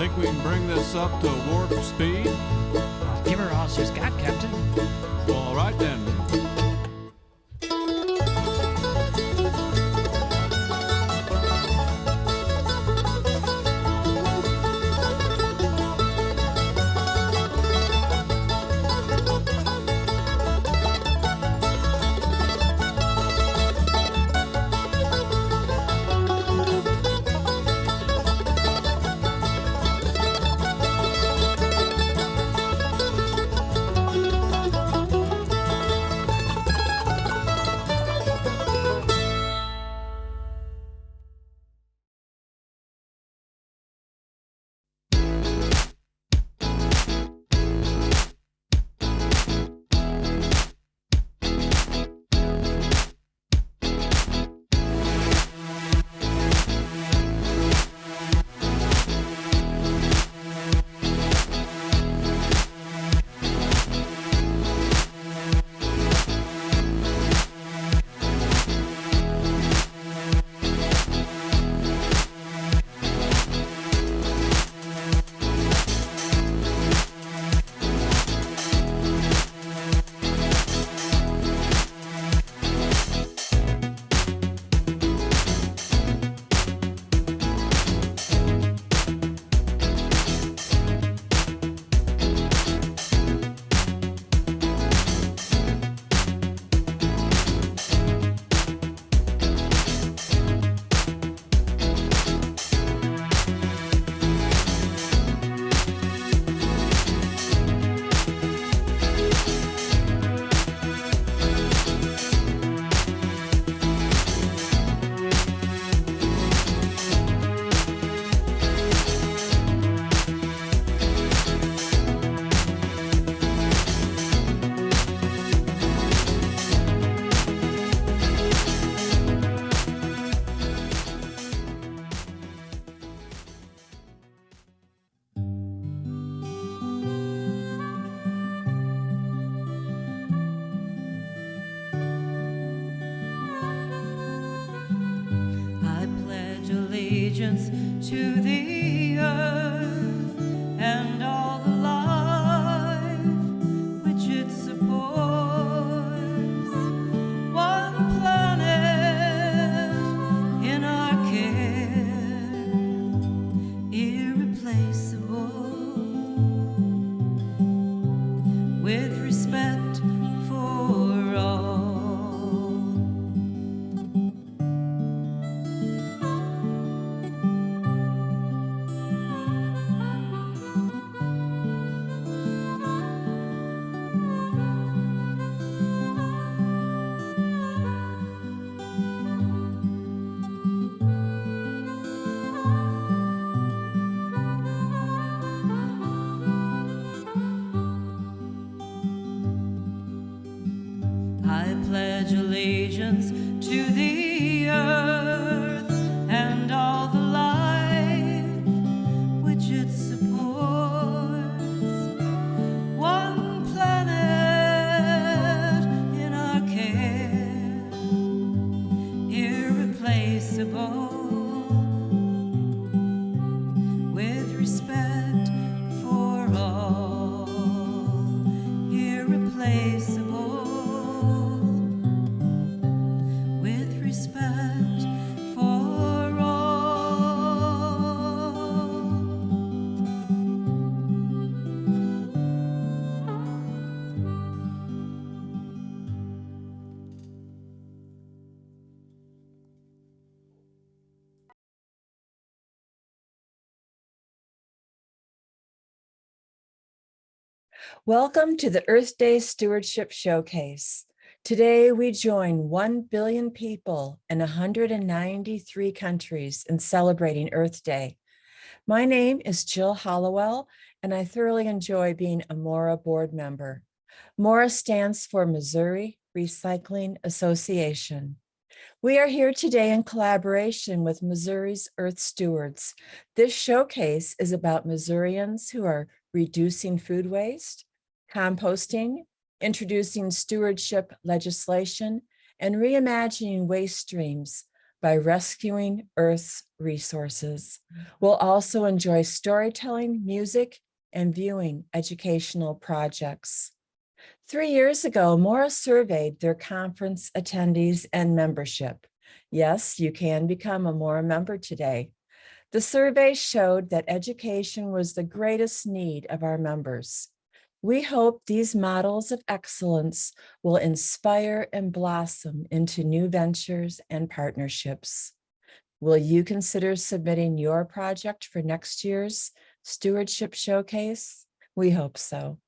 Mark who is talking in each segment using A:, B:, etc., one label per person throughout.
A: think we can bring this up to warp speed?
B: Give her all she's got, Captain.
A: All right then.
C: allegiance to the earth and all the life which it supports. One planet in our care, irreplaceable, with respect for all. I pledge allegiance to the earth and all the life which it supports. One planet in our care, irreplaceable, with respect for all. Irreplaceable, with respect for all.
D: Welcome to the Earth Day Stewardship Showcase. Today, we join 1 billion people in 193 countries in celebrating Earth Day. My name is Jill Hollowell, and I thoroughly enjoy being a MORA board member. MORA stands for Missouri Recycling Association. We are here today in collaboration with Missouri's Earth Stewards. This showcase is about Missourians who are reducing food waste, composting, introducing stewardship legislation, and reimagining waste streams by rescuing Earth's resources. We'll also enjoy storytelling, music, and viewing educational projects. 3 years ago, MORA surveyed their conference attendees and membership. Yes, you can become a MORA member today. The survey showed that education was the greatest need of our members. We hope these models of excellence will inspire and blossom into new ventures and partnerships. Will you consider submitting your project for next year's Stewardship Showcase? We hope so.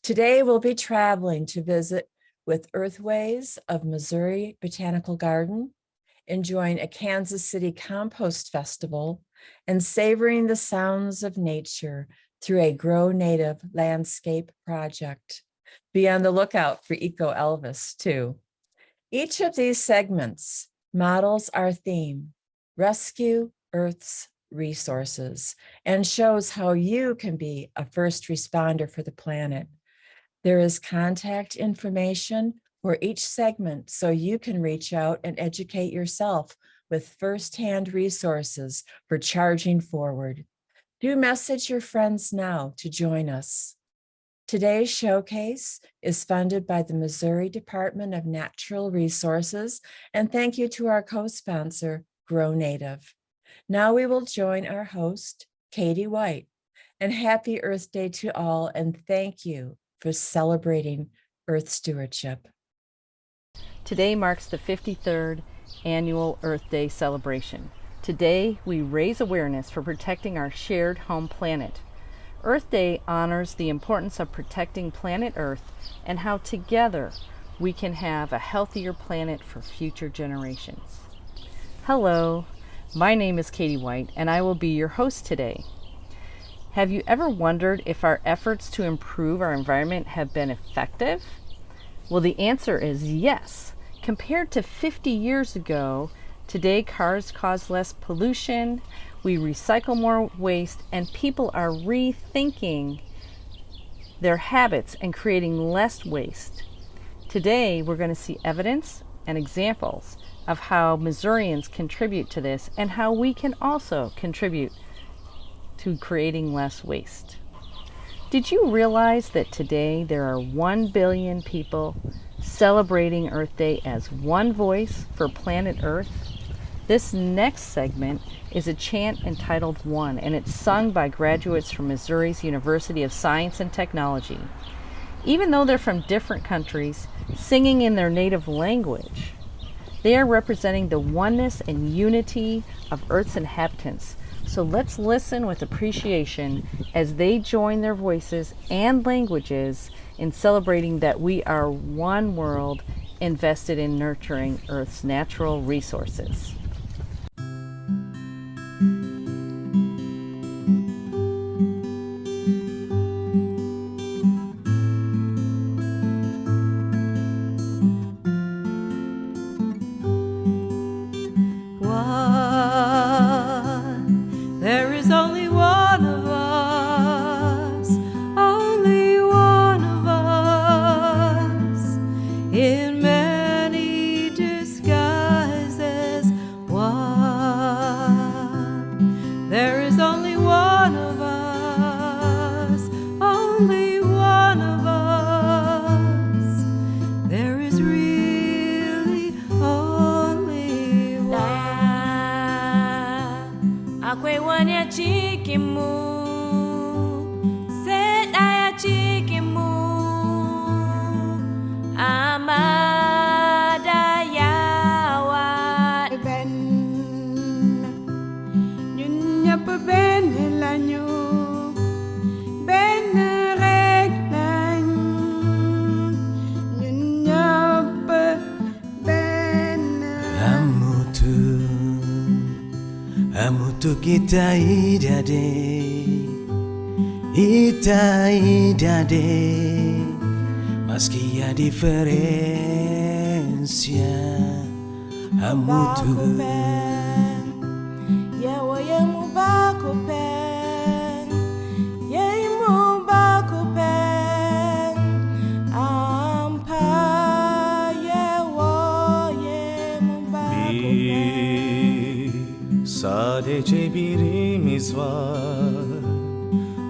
D: Today, we'll be traveling to visit with EarthWays of Missouri Botanical Garden, enjoying a Kansas City Compost Festival, and savoring the sounds of nature through a Grow Native landscape project. Be on the lookout for Eco Elvis, too. Each of these segments models our theme, Rescue Earth's Resources, and shows how you can be a first responder for the planet. There is contact information for each segment so you can reach out and educate yourself with firsthand resources for charging forward. Do message your friends now to join us. Today's showcase is funded by the Missouri Department of Natural Resources, and thank you to our co-sponsor, Grow Native. Now we will join our host, Katie White, and happy Earth Day to all, and thank you for celebrating Earth Stewardship.
E: Today marks the 53rd annual Earth Day celebration. Today, we raise awareness for protecting our shared home planet. Earth Day honors the importance of protecting planet Earth and how together we can have a healthier planet for future generations. Hello, my name is Katie White, and I will be your host today. Have you ever wondered if our efforts to improve our environment have been effective? Well, the answer is yes. Compared to 50 years ago, today cars cause less pollution, we recycle more waste, and people are rethinking their habits and creating less waste. Today, we're going to see evidence and examples of how Missourians contribute to this and how we can also contribute to creating less waste. Did you realize that today there are 1 billion people celebrating Earth Day as one voice for planet Earth? This next segment is a chant entitled One, and it's sung by graduates from Missouri's University of Science and Technology. Even though they're from different countries, singing in their native language, they are representing the oneness and unity of Earth's inhabitants. So let's listen with appreciation as they join their voices and languages in celebrating that we are one world invested in nurturing Earth's natural resources.
C: There is only one of us, only one of us, in many disguises. One. There is only one of us, only one of us. There is really only one. Akwe wanya chikimu, sedaya chikimu, amada yawa ben, nyunya ben lanyu, ben reglan, nyunya ben.
F: Amutu kita idade, meski ya diferencia. Amutu
C: Yawa yemu bako pen, yemu bako pen, ampa yawa yemu bako pen.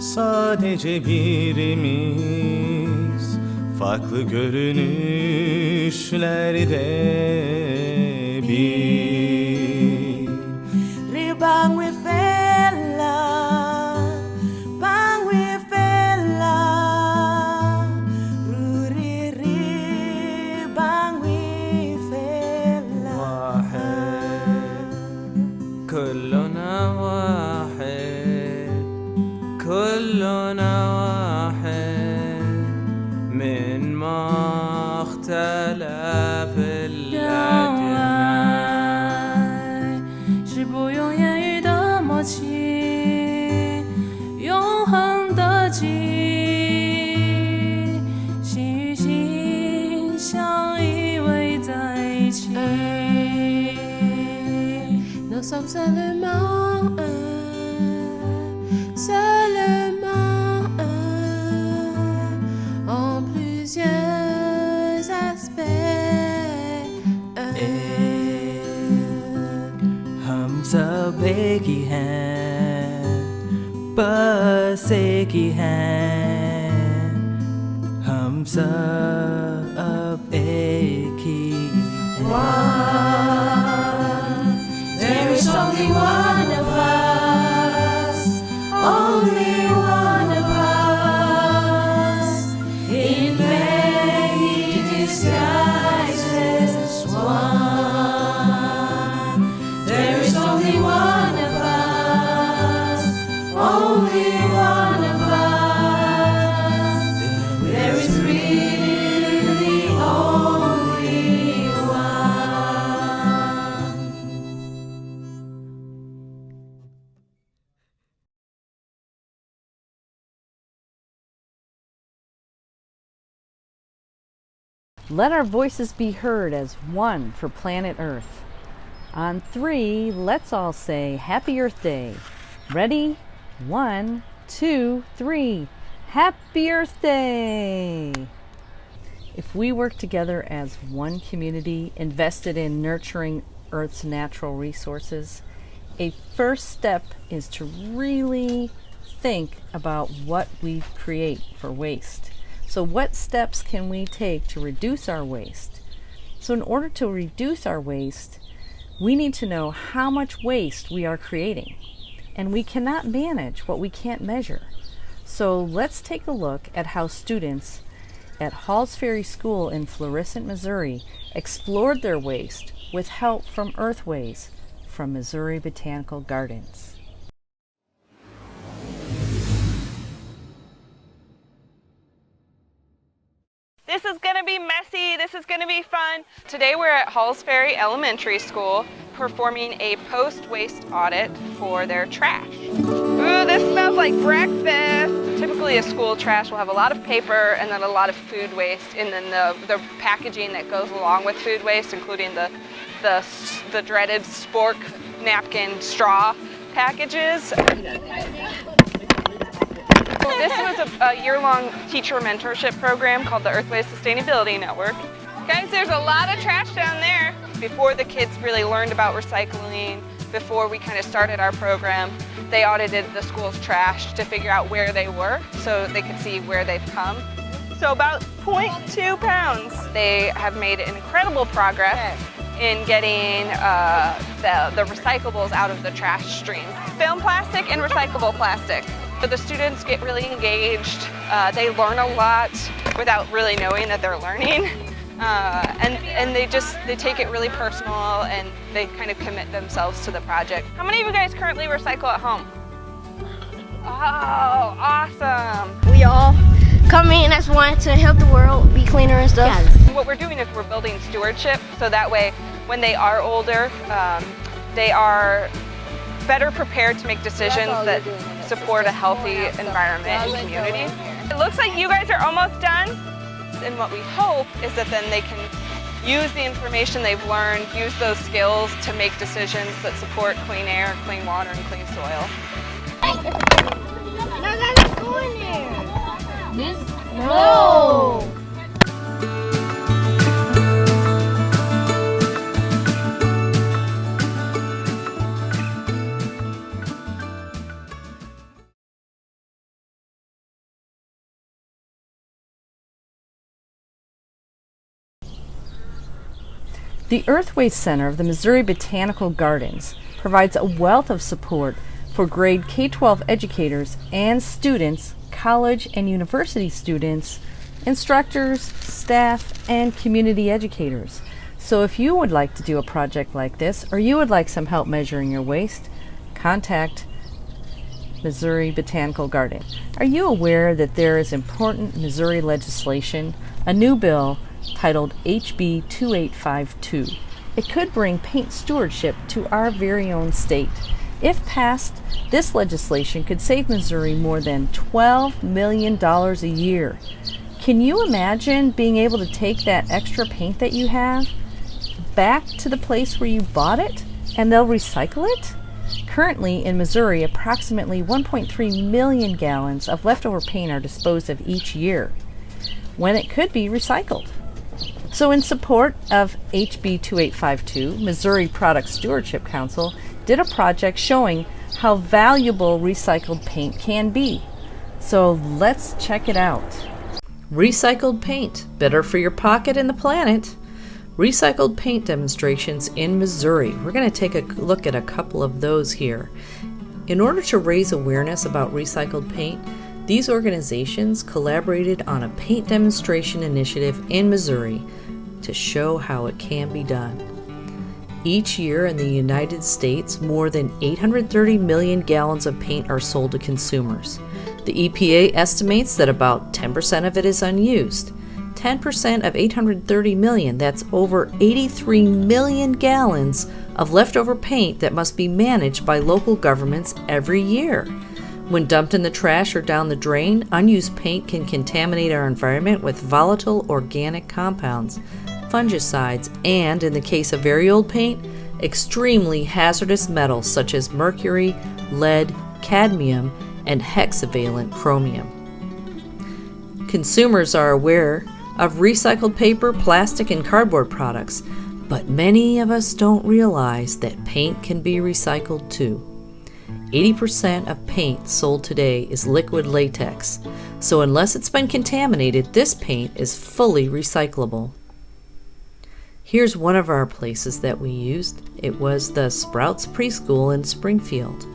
F: Sadece birimiz farklı görünüşlerde bir.
C: Ribang we fella, bang we fella, ruri bang we fella.
F: واحد كلنا واحد كلنا واحد من مختلف الأديان
C: 是不用言语的默契，永恒的记忆，心与心相依偎在一起。Nous sommes seulement un, seulement un, en plusieurs aspects.
F: हम सब एक ही हैं बस एक ही हैं हम सब एक ही
C: One, there is only one of us, only one of us, in many disguises. One, there is only one of us, only one of us. There is really only one.
E: Let our voices be heard as one for planet Earth. On 3, let's all say Happy Earth Day. Ready? 1, 2, 3. Happy Earth Day! If we work together as one community invested in nurturing Earth's natural resources, a first step is to really think about what we create for waste. So what steps can we take to reduce our waste? So in order to reduce our waste, we need to know how much waste we are creating. And we cannot manage what we can't measure. So let's take a look at how students at Halls Ferry School in Florissant, Missouri explored their waste with help from EarthWays from Missouri Botanical Gardens.
G: This is going to be messy. This is going to be fun. Today we're at Halls Ferry Elementary School performing a post-waste audit for their trash. Ooh, this smells like breakfast. Typically a school trash will have a lot of paper and then a lot of food waste, and then the packaging that goes along with food waste, including the dreaded spork napkin straw packages. This was a year-long teacher mentorship program called the EarthWays Sustainability Network. Guys, there's a lot of trash down there. Before the kids really learned about recycling, before we kind of started our program, they audited the school's trash to figure out where they were so they could see where they've come. So about 0.2 pounds. They have made incredible progress in getting the recyclables out of the trash stream. Film plastic and recyclable plastic. But the students get really engaged. They learn a lot without really knowing that they're learning. And they take it really personal, and they kind of commit themselves to the project. How many of you guys currently recycle at home? Oh, awesome.
H: We all come in as one to help the world be cleaner and stuff.
G: What we're doing is we're building stewardship, so that way when they are older, they are better prepared to make decisions that support a healthy environment and community. It looks like you guys are almost done, and what we hope is that then they can use the information they've learned, use those skills to make decisions that support clean air, clean water, and clean soil.
H: No, that's going there. This? No.
E: The EarthWays Center of the Missouri Botanical Gardens provides a wealth of support for grade K-12 educators and students, college and university students, instructors, staff, and community educators. So if you would like to do a project like this, or you would like some help measuring your waste, contact Missouri Botanical Garden. Are you aware that there is important Missouri legislation, a new bill titled HB 2852? It could bring paint stewardship to our very own state. If passed, this legislation could save Missouri more than $12 million a year. Can you imagine being able to take that extra paint that you have back to the place where you bought it and they'll recycle it? Currently in Missouri, approximately 1.3 million gallons of leftover paint are disposed of each year, when it could be recycled. So in support of HB 2852, Missouri Product Stewardship Council did a project showing how valuable recycled paint can be. So let's check it out.
I: Recycled paint, better for your pocket and the planet. Recycled paint demonstrations in Missouri. We're going to take a look at a couple of those here. In order to raise awareness about recycled paint, these organizations collaborated on a paint demonstration initiative in Missouri to show how it can be done. Each year in the United States, more than 830 million gallons of paint are sold to consumers. The EPA estimates that about 10% of it is unused. 10% of 830 million, that's over 83 million gallons of leftover paint that must be managed by local governments every year. When dumped in the trash or down the drain, unused paint can contaminate our environment with volatile organic compounds, fungicides, and, in the case of very old paint, extremely hazardous metals such as mercury, lead, cadmium, and hexavalent chromium. Consumers are aware of recycled paper, plastic, and cardboard products, but many of us don't realize that paint can be recycled too. 80% of paint sold today is liquid latex, so unless it's been contaminated, this paint is fully recyclable. Here's one of our places that we used. It was the Sprouts Preschool in Springfield.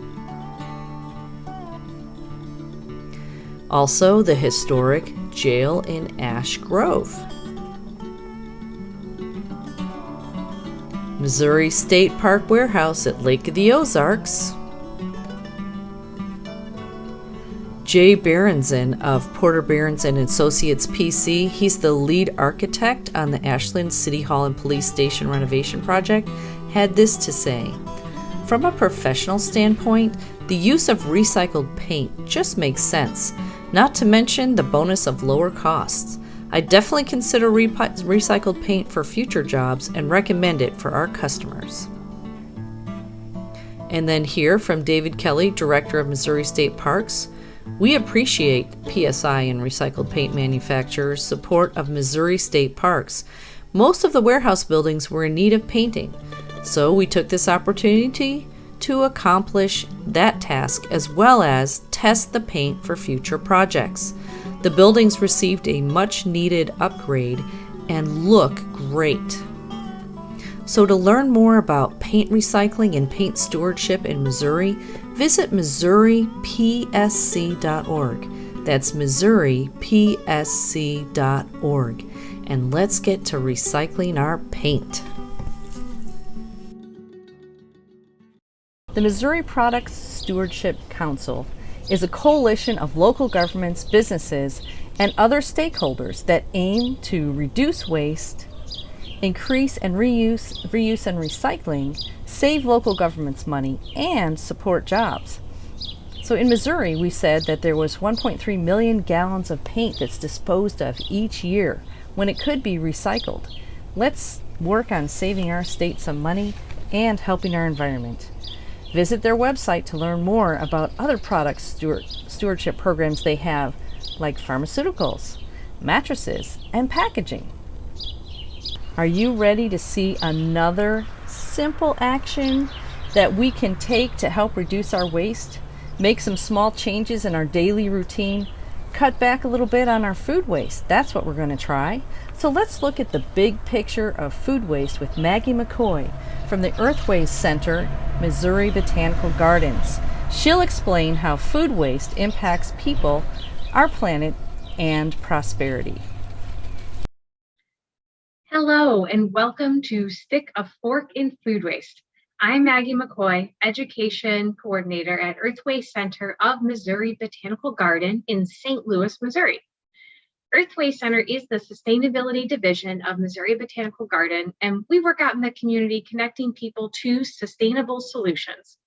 I: Also, the historic jail in Ash Grove. Missouri State Park Warehouse at Lake of the Ozarks. Jay Berenson of Porter Berenson Associates PC, he's the lead architect on the Ashland City Hall and Police Station renovation project, had this to say. From a professional standpoint, the use of recycled paint just makes sense, not to mention the bonus of lower costs. I definitely consider recycled paint for future jobs and recommend it for our customers. And then here from David Kelly, Director of Missouri State Parks, we appreciate PSI and recycled paint manufacturers' support of Missouri State Parks. Most of the warehouse buildings were in need of painting, so we took this opportunity to accomplish that task as well as test the paint for future projects. The buildings received a much-needed upgrade and look great. So to learn more about paint recycling and paint stewardship in Missouri, visit MissouriPSC.org. That's MissouriPSC.org. And let's get to recycling our paint.
E: The Missouri Product Stewardship Council is a coalition of local governments, businesses, and other stakeholders that aim to reduce waste, increase and reuse and recycling, save local governments money, and support jobs. So in Missouri, we said that there was 1.3 million gallons of paint that's disposed of each year when it could be recycled. Let's work on saving our state some money and helping our environment. Visit their website to learn more about other product stewardship programs they have, like pharmaceuticals, mattresses, and packaging. Are you ready to see another simple action that we can take to help reduce our waste, make some small changes in our daily routine, cut back a little bit on our food waste? That's what we're going to try. So let's look at the big picture of food waste with Maggie McCoy from the EarthWays Center, Missouri Botanical Gardens. She'll explain how food waste impacts people, our planet, and prosperity.
J: Hello, and welcome to Stick a Fork in Food Waste. I'm Maggie McCoy, Education Coordinator at EarthWays Center of Missouri Botanical Garden in St. Louis, Missouri. EarthWays Center is the Sustainability Division of Missouri Botanical Garden, and we work out in the community connecting people to sustainable solutions.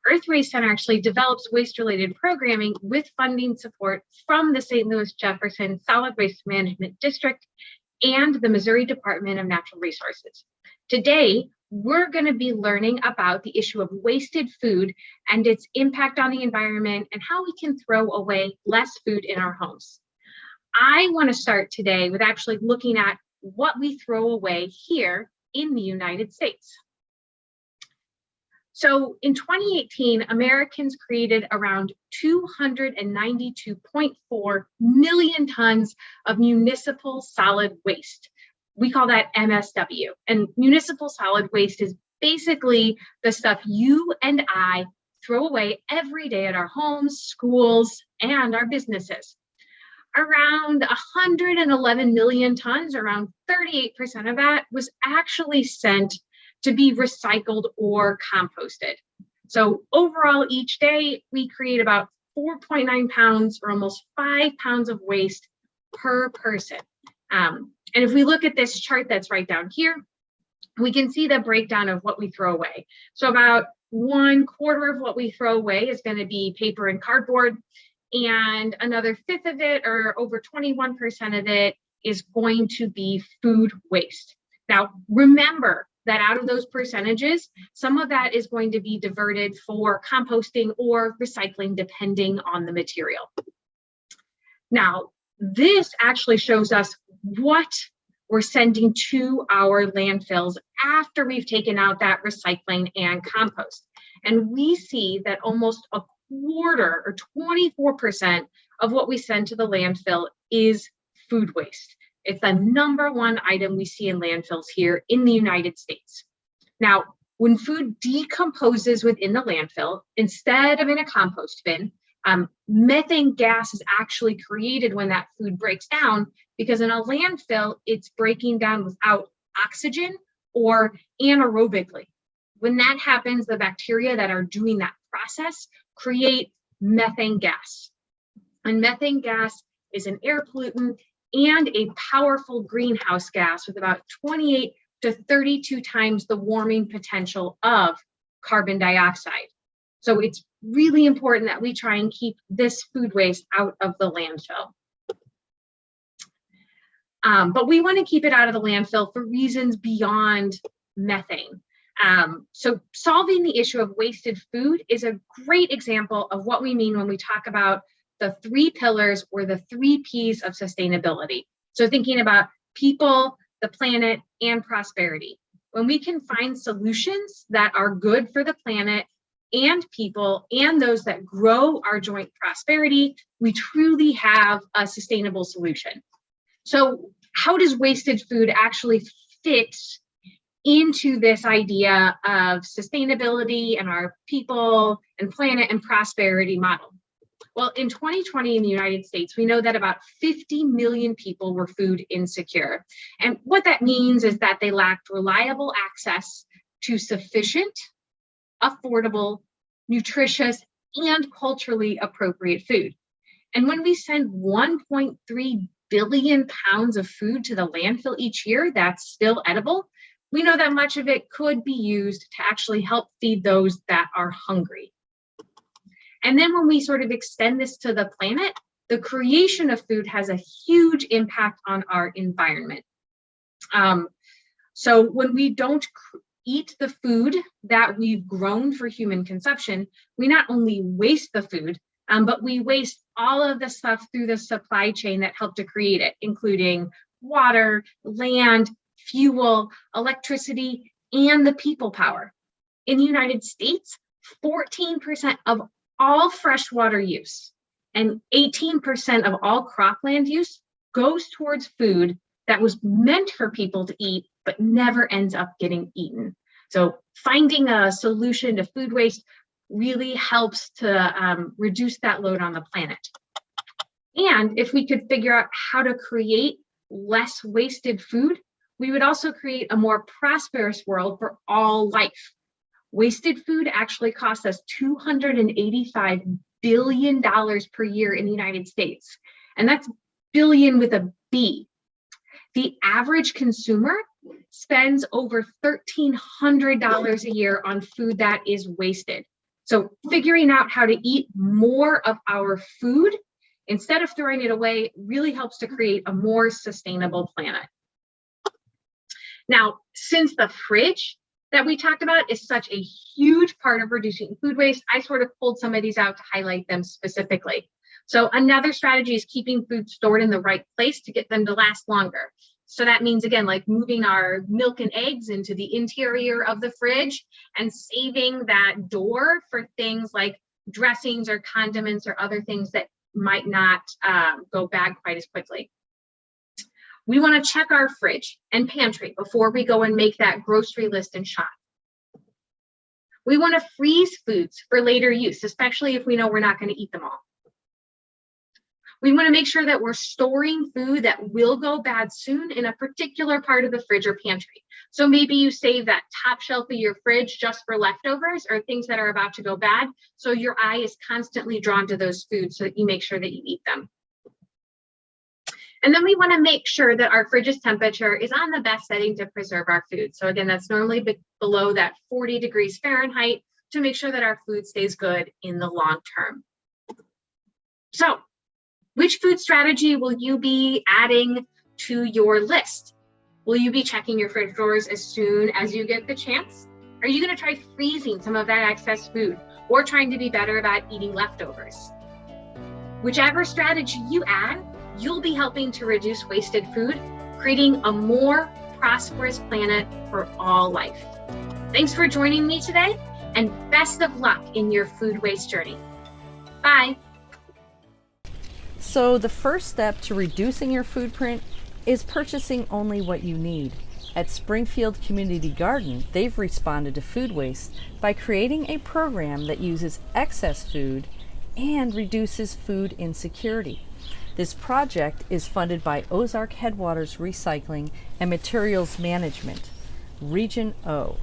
J: EarthWays Center actually develops waste-related programming with funding support from the St. Louis Jefferson Solid Waste Management District and the Missouri Department of Natural Resources. Today, we're going to be learning about the issue of wasted food and its impact on the environment and how we can throw away less food in our homes. I want to start today with actually looking at what we throw away here in the United States. So in 2018, Americans created around 292.4 million tons of municipal solid waste. We call that MSW. And municipal solid waste is basically the stuff you and I throw away every day at our homes, schools, and our businesses. Around 111 million tons, around 38% of that, was actually sent to be recycled or composted. So overall, each day, we create about 4.9 pounds or almost 5 pounds of waste per person. And if we look at this chart that's right down here, we can see the breakdown of what we throw away. So about 1/4 of what we throw away is going to be paper and cardboard, and another 1/5 of it, or over 21% of it, is going to be food waste. Now, remember that out of those percentages, some of that is going to be diverted for composting or recycling, depending on the material. Now, this actually shows us what we're sending to our landfills after we've taken out that recycling and compost. And we see that almost 1/4 or 24% of what we send to the landfill is food waste. It's the #1 item we see in landfills here in the United States. Now, when food decomposes within the landfill, instead of in a compost bin, methane gas is actually created when that food breaks down, because in a landfill, it's breaking down without oxygen or anaerobically. When that happens, the bacteria that are doing that process create methane gas. And methane gas is an air pollutant and a powerful greenhouse gas with about 28 to 32 times the warming potential of carbon dioxide. So it's really important that we try and keep this food waste out of the landfill. But we want to keep it out of the landfill for reasons beyond methane. So solving the issue of wasted food is a great example of what we mean when we talk about the 3 pillars or the 3 Ps of sustainability. So thinking about people, the planet, and prosperity. When we can find solutions that are good for the planet and people and those that grow our joint prosperity, we truly have a sustainable solution. So how does wasted food actually fit into this idea of sustainability and our people and planet and prosperity model? Well, in 2020 in the United States, we know that about 50 million people were food insecure. And what that means is that they lacked reliable access to sufficient, affordable, nutritious, and culturally appropriate food. And when we send 1.3 billion pounds of food to the landfill each year that's still edible, we know that much of it could be used to actually help feed those that are hungry. And then when we sort of extend this to the planet, the creation of food has a huge impact on our environment. So when we don't eat the food that we've grown for human consumption, we not only waste the food, but we waste all of the stuff through the supply chain that helped to create it, including water, land, fuel, electricity, and the people power. In the United States, 14% of all freshwater use And 18% of all cropland use goes towards food that was meant for people to eat, but never ends up getting eaten. So finding a solution to food waste really helps to reduce that load on the planet. And if we could figure out how to create less wasted food, we would also create a more prosperous world for all life. Wasted food actually costs us $285 billion per year in the United States. And that's billion with a B. The average consumer spends over $1,300 a year on food that is wasted. So figuring out how to eat more of our food instead of throwing it away really helps to create a more sustainable planet. Now, since the fridge that we talked about is such a huge part of reducing food waste, I sort of pulled some of these out to highlight them specifically. So another strategy is keeping food stored in the right place to get them to last longer. So that means, again, like moving our milk and eggs into the interior of the fridge and saving that door for things like dressings or condiments or other things that might not go bad quite as quickly. We want to check our fridge and pantry before we go and make that grocery list and shop. We want to freeze foods for later use, especially if we know we're not going to eat them all. We want to make sure that we're storing food that will go bad soon in a particular part of the fridge or pantry. So maybe you save that top shelf of your fridge just for leftovers or things that are about to go bad. So your eye is constantly drawn to those foods so that you make sure that you eat them. And then we want to make sure that our fridge's temperature is on the best setting to preserve our food. So again, that's normally below that 40 degrees Fahrenheit to make sure that our food stays good in the long term. So, which food strategy will you be adding to your list? Will you be checking your fridge drawers as soon as you get the chance? Are you going to try freezing some of that excess food or trying to be better about eating leftovers? Whichever strategy you add, you'll be helping to reduce wasted food, creating a more prosperous planet for all life. Thanks for joining me today, and best of luck in your food waste journey. Bye.
E: So the first step to reducing your food print is purchasing only what you need. At Springfield Community Gardens, they've responded to food waste by creating a program that uses excess food and reduces food insecurity. This project is funded by Ozark Headwaters Recycling and Materials Management, Region O.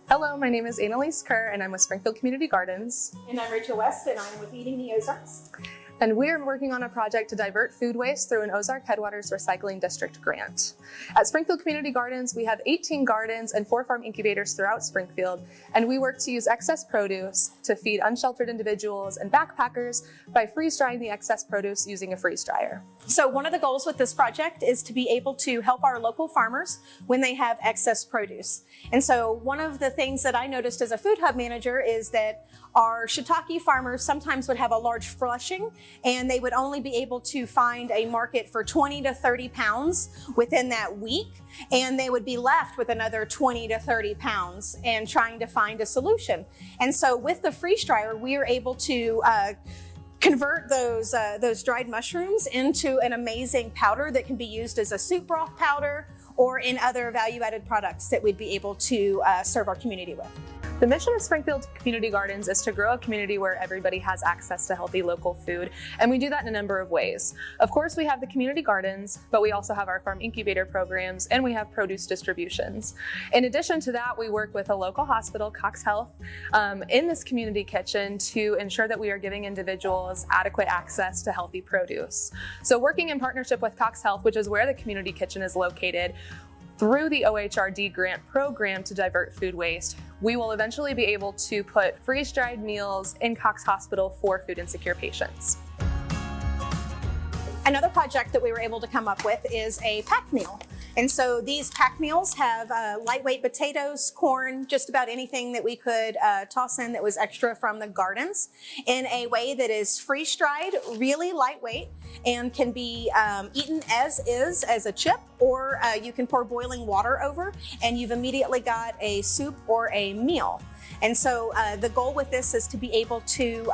K: Hello, my name is Annalise Kerr and I'm with Springfield Community Gardens.
L: And I'm Rachel West and I'm with Eating the Ozarks.
K: And we're working on a project to divert food waste through an Ozark Headwaters Recycling District grant. At Springfield Community Gardens, we have 18 gardens and 4 farm incubators throughout Springfield, and we work to use excess produce to feed unsheltered individuals and backpackers by freeze-drying the excess produce using a freeze dryer.
L: So one of the goals with this project is to be able to help our local farmers when they have excess produce. And so one of the things that I noticed as a food hub manager is that our shiitake farmers sometimes would have a large flushing and they would only be able to find a market for 20 to 30 pounds within that week. And they would be left with another 20 to 30 pounds and trying to find a solution. And so with the freeze dryer, we are able to convert those dried mushrooms into an amazing powder that can be used as a soup broth powder or in other value-added products that we'd be able to serve our community with.
K: The mission of Springfield Community Gardens is to grow a community where everybody has access to healthy local food, and we do that in a number of ways. Of course, we have the community gardens, but we also have our farm incubator programs, and we have produce distributions. In addition to that, we work with a local hospital, Cox Health, in this community kitchen to ensure that we are giving individuals adequate access to healthy produce. So working in partnership with Cox Health, which is where the community kitchen is located, through the OHRD grant program to divert food waste, we will eventually be able to put freeze-dried meals in Cox Hospital for food insecure patients.
L: Another project that we were able to come up with is a pack meal. And so these pack meals have lightweight potatoes, corn, just about anything that we could toss in that was extra from the gardens in a way that is freeze-dried, really lightweight, and can be eaten as is, as a chip, or you can pour boiling water over and you've immediately got a soup or a meal. And so the goal with this is to be able to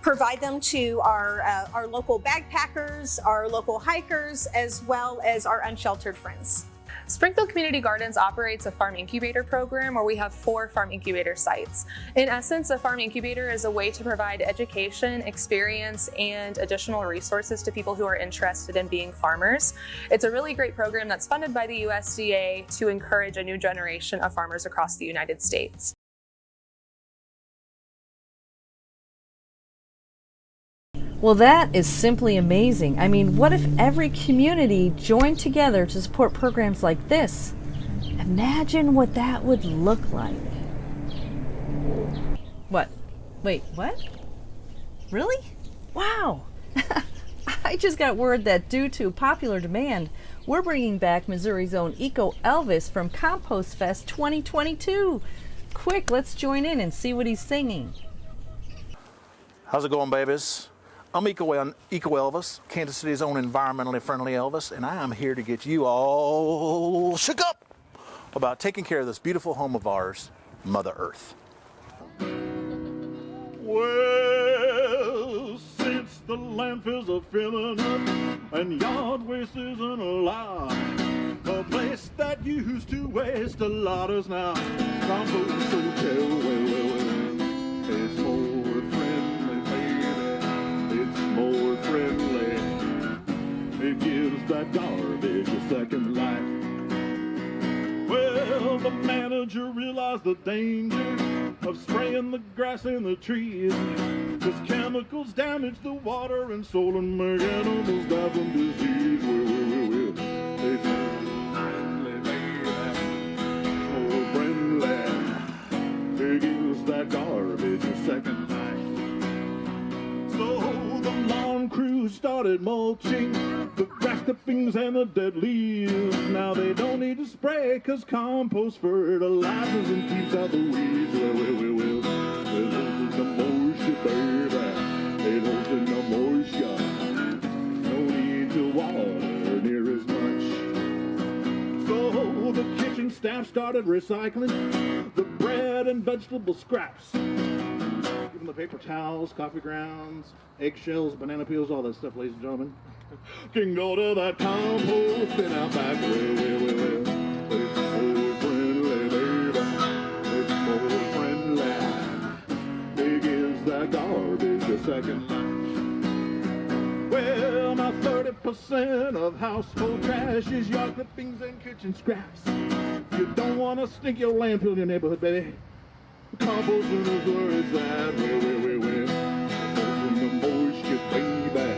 L: provide them to our local backpackers, our local hikers, as well as our unsheltered friends.
K: Springfield Community Gardens operates a farm incubator program where we have 4 farm incubator sites. In essence, a farm incubator is a way to provide education, experience, and additional resources to people who are interested in being farmers. It's a really great program that's funded by the USDA to encourage a new generation of farmers across the United States.
E: Well, that is simply amazing. I mean, what if every community joined together to support programs like this? Imagine what that would look like. What? Wait, what? Really? Wow! I just got word that due to popular demand, we're bringing back Missouri's own Eco Elvis from Compost Fest 2022. Quick, let's join in and see what he's singing.
M: How's it going, babies? I'm Eco Elvis, Kansas City's own environmentally friendly Elvis, and I am here to get you all shook up about taking care of this beautiful home of ours, Mother Earth.
A: Well, since the landfills are filling up and yard waste isn't allowed, a place that used to waste a lot is now compost hotel. It's more friendly, baby. It's more friendly. It gives that garbage a second life. Well, the manager realized the danger of spraying the grass and the trees, 'cause chemicals damage the water and soil and make animals die from disease. It's friendly, baby. More friendly. It gives that garbage a second life. So the lawn crew started mulching the grass clippings and the dead leaves. Now they don't need to spray, 'cause compost fertilizes and keeps out the weeds. It holds in the moisture, baby. It holds in the moisture. No need to water near as much. So the kitchen staff started recycling the bread and vegetable scraps. Even the paper towels, coffee grounds, eggshells, banana peels, all that stuff, ladies and gentlemen. Can go to that compost and out back. It's more friendly, baby. It's more friendly. It gives that garbage a second life. Well, now 30% of household trash is yard clippings and kitchen scraps. You don't want to stink your landfill in your neighborhood, baby. Composting is where it's at. It holds in the moisture, baby.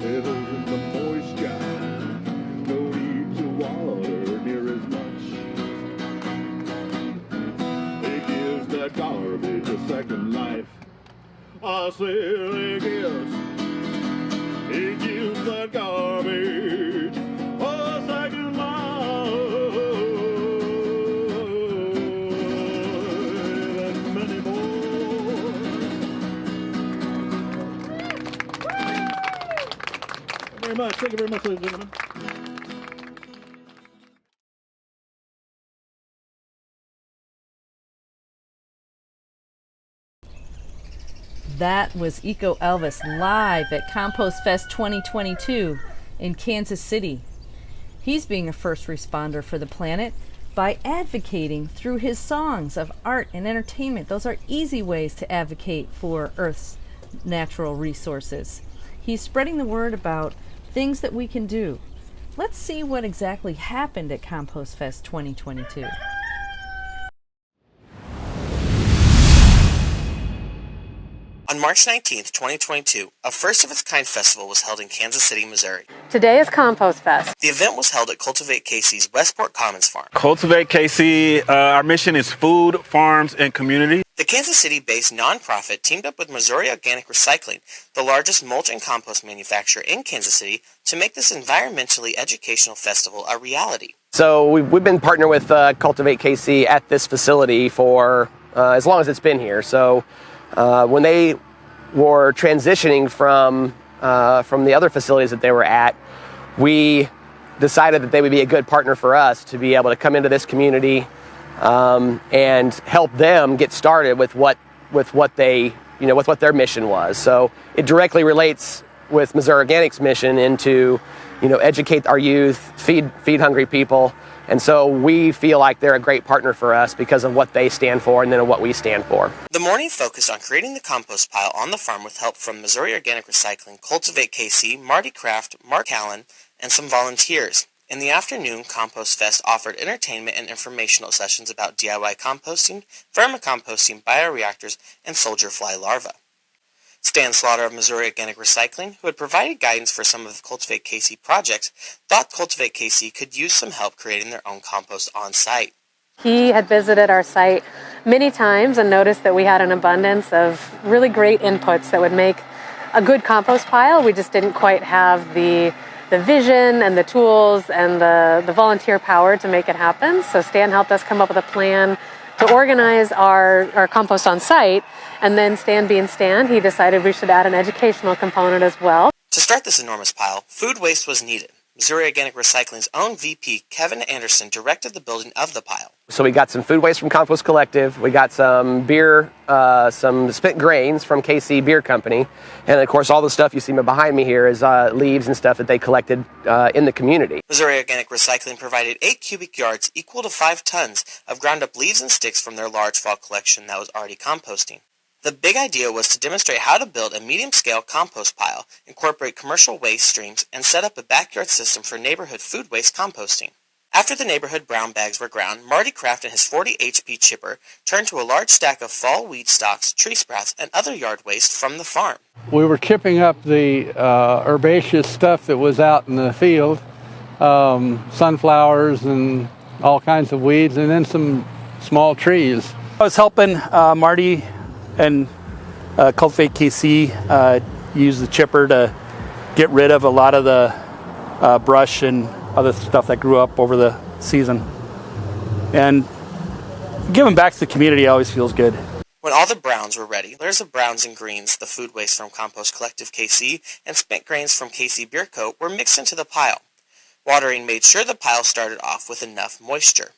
A: It holds in the moisture. No need to water near as much. It gives that garbage a second life. I say it gives that garbage a second life. And many more. Very much. Thank you very much, ladies and gentlemen.
E: That was Eco Elvis live at Compost Fest 2022 in Kansas City. He's being a first responder for the planet by advocating through his songs of art and entertainment. Those are easy ways to advocate for Earth's natural resources. He's spreading the word about things that we can do. Let's see what exactly happened at Compost Fest 2022.
N: On March 19th, 2022, a first-of-its-kind festival was held in Kansas City, Missouri.
O: Today is Compost Fest.
N: The event was held at Cultivate KC's Westport Commons Farm.
P: Cultivate KC, our mission is food, farms, and community.
N: The Kansas City-based nonprofit teamed up with Missouri Organic Recycling, the largest mulch and compost manufacturer in Kansas City, to make this environmentally educational festival a reality.
Q: So we've been partnered with Cultivate KC at this facility for as long as it's been here. So when they were transitioning from the other facilities that they were at, we decided that they would be a good partner for us to be able to come into this community, and help them get started with what they, with what their mission was. So it directly relates with Missouri Organic's mission into, educate our youth, feed hungry people. And so we feel like they're a great partner for us because of what they stand for and then what we stand for.
N: The morning focused on creating the compost pile on the farm with help from Missouri Organic Recycling, Cultivate KC, Marty Kraft, Mark Allen, and some volunteers. In the afternoon, Compost Fest offered entertainment and informational sessions about DIY composting, vermicomposting, bioreactors, and soldier fly larvae. Stan Slaughter of Missouri Organic Recycling, who had provided guidance for some of the Cultivate KC projects, thought Cultivate KC could use some help creating their own compost on site.
O: He had visited our site many times and noticed that we had an abundance of really great inputs that would make a good compost pile. We just didn't quite have the vision and the tools and the volunteer power to make it happen. So Stan helped us come up with a plan to organize our compost on site. And then Stan being Stan, he decided we should add an educational component as well.
N: To start this enormous pile, food waste was needed. Missouri Organic Recycling's own VP, Kevin Anderson, directed the building of the pile.
Q: So we got some food waste from Compost Collective. We got some beer, some spent grains from KC Beer Company. And of course, all the stuff you see behind me here is leaves and stuff that they collected in the community.
N: Missouri Organic Recycling provided 8 cubic yards equal to 5 tons of ground up leaves and sticks from their large fall collection that was already composting. The big idea was to demonstrate how to build a medium-scale compost pile, incorporate commercial waste streams, and set up a backyard system for neighborhood food waste composting. After the neighborhood brown bags were ground, Marty Kraft and his 40 HP chipper turned to a large stack of fall weed stalks, tree sprouts, and other yard waste from the farm.
R: We were chipping up the herbaceous stuff that was out in the field, sunflowers and all kinds of weeds, and then some small trees.
S: I was helping Marty and Cultivate KC use the chipper to get rid of a lot of the brush and other stuff that grew up over the season. And giving back to the community always feels good.
N: When all the browns were ready, layers of browns and greens, the food waste from Compost Collective KC, and spent grains from KC Beer Co. were mixed into the pile. Watering made sure the pile started off with enough moisture.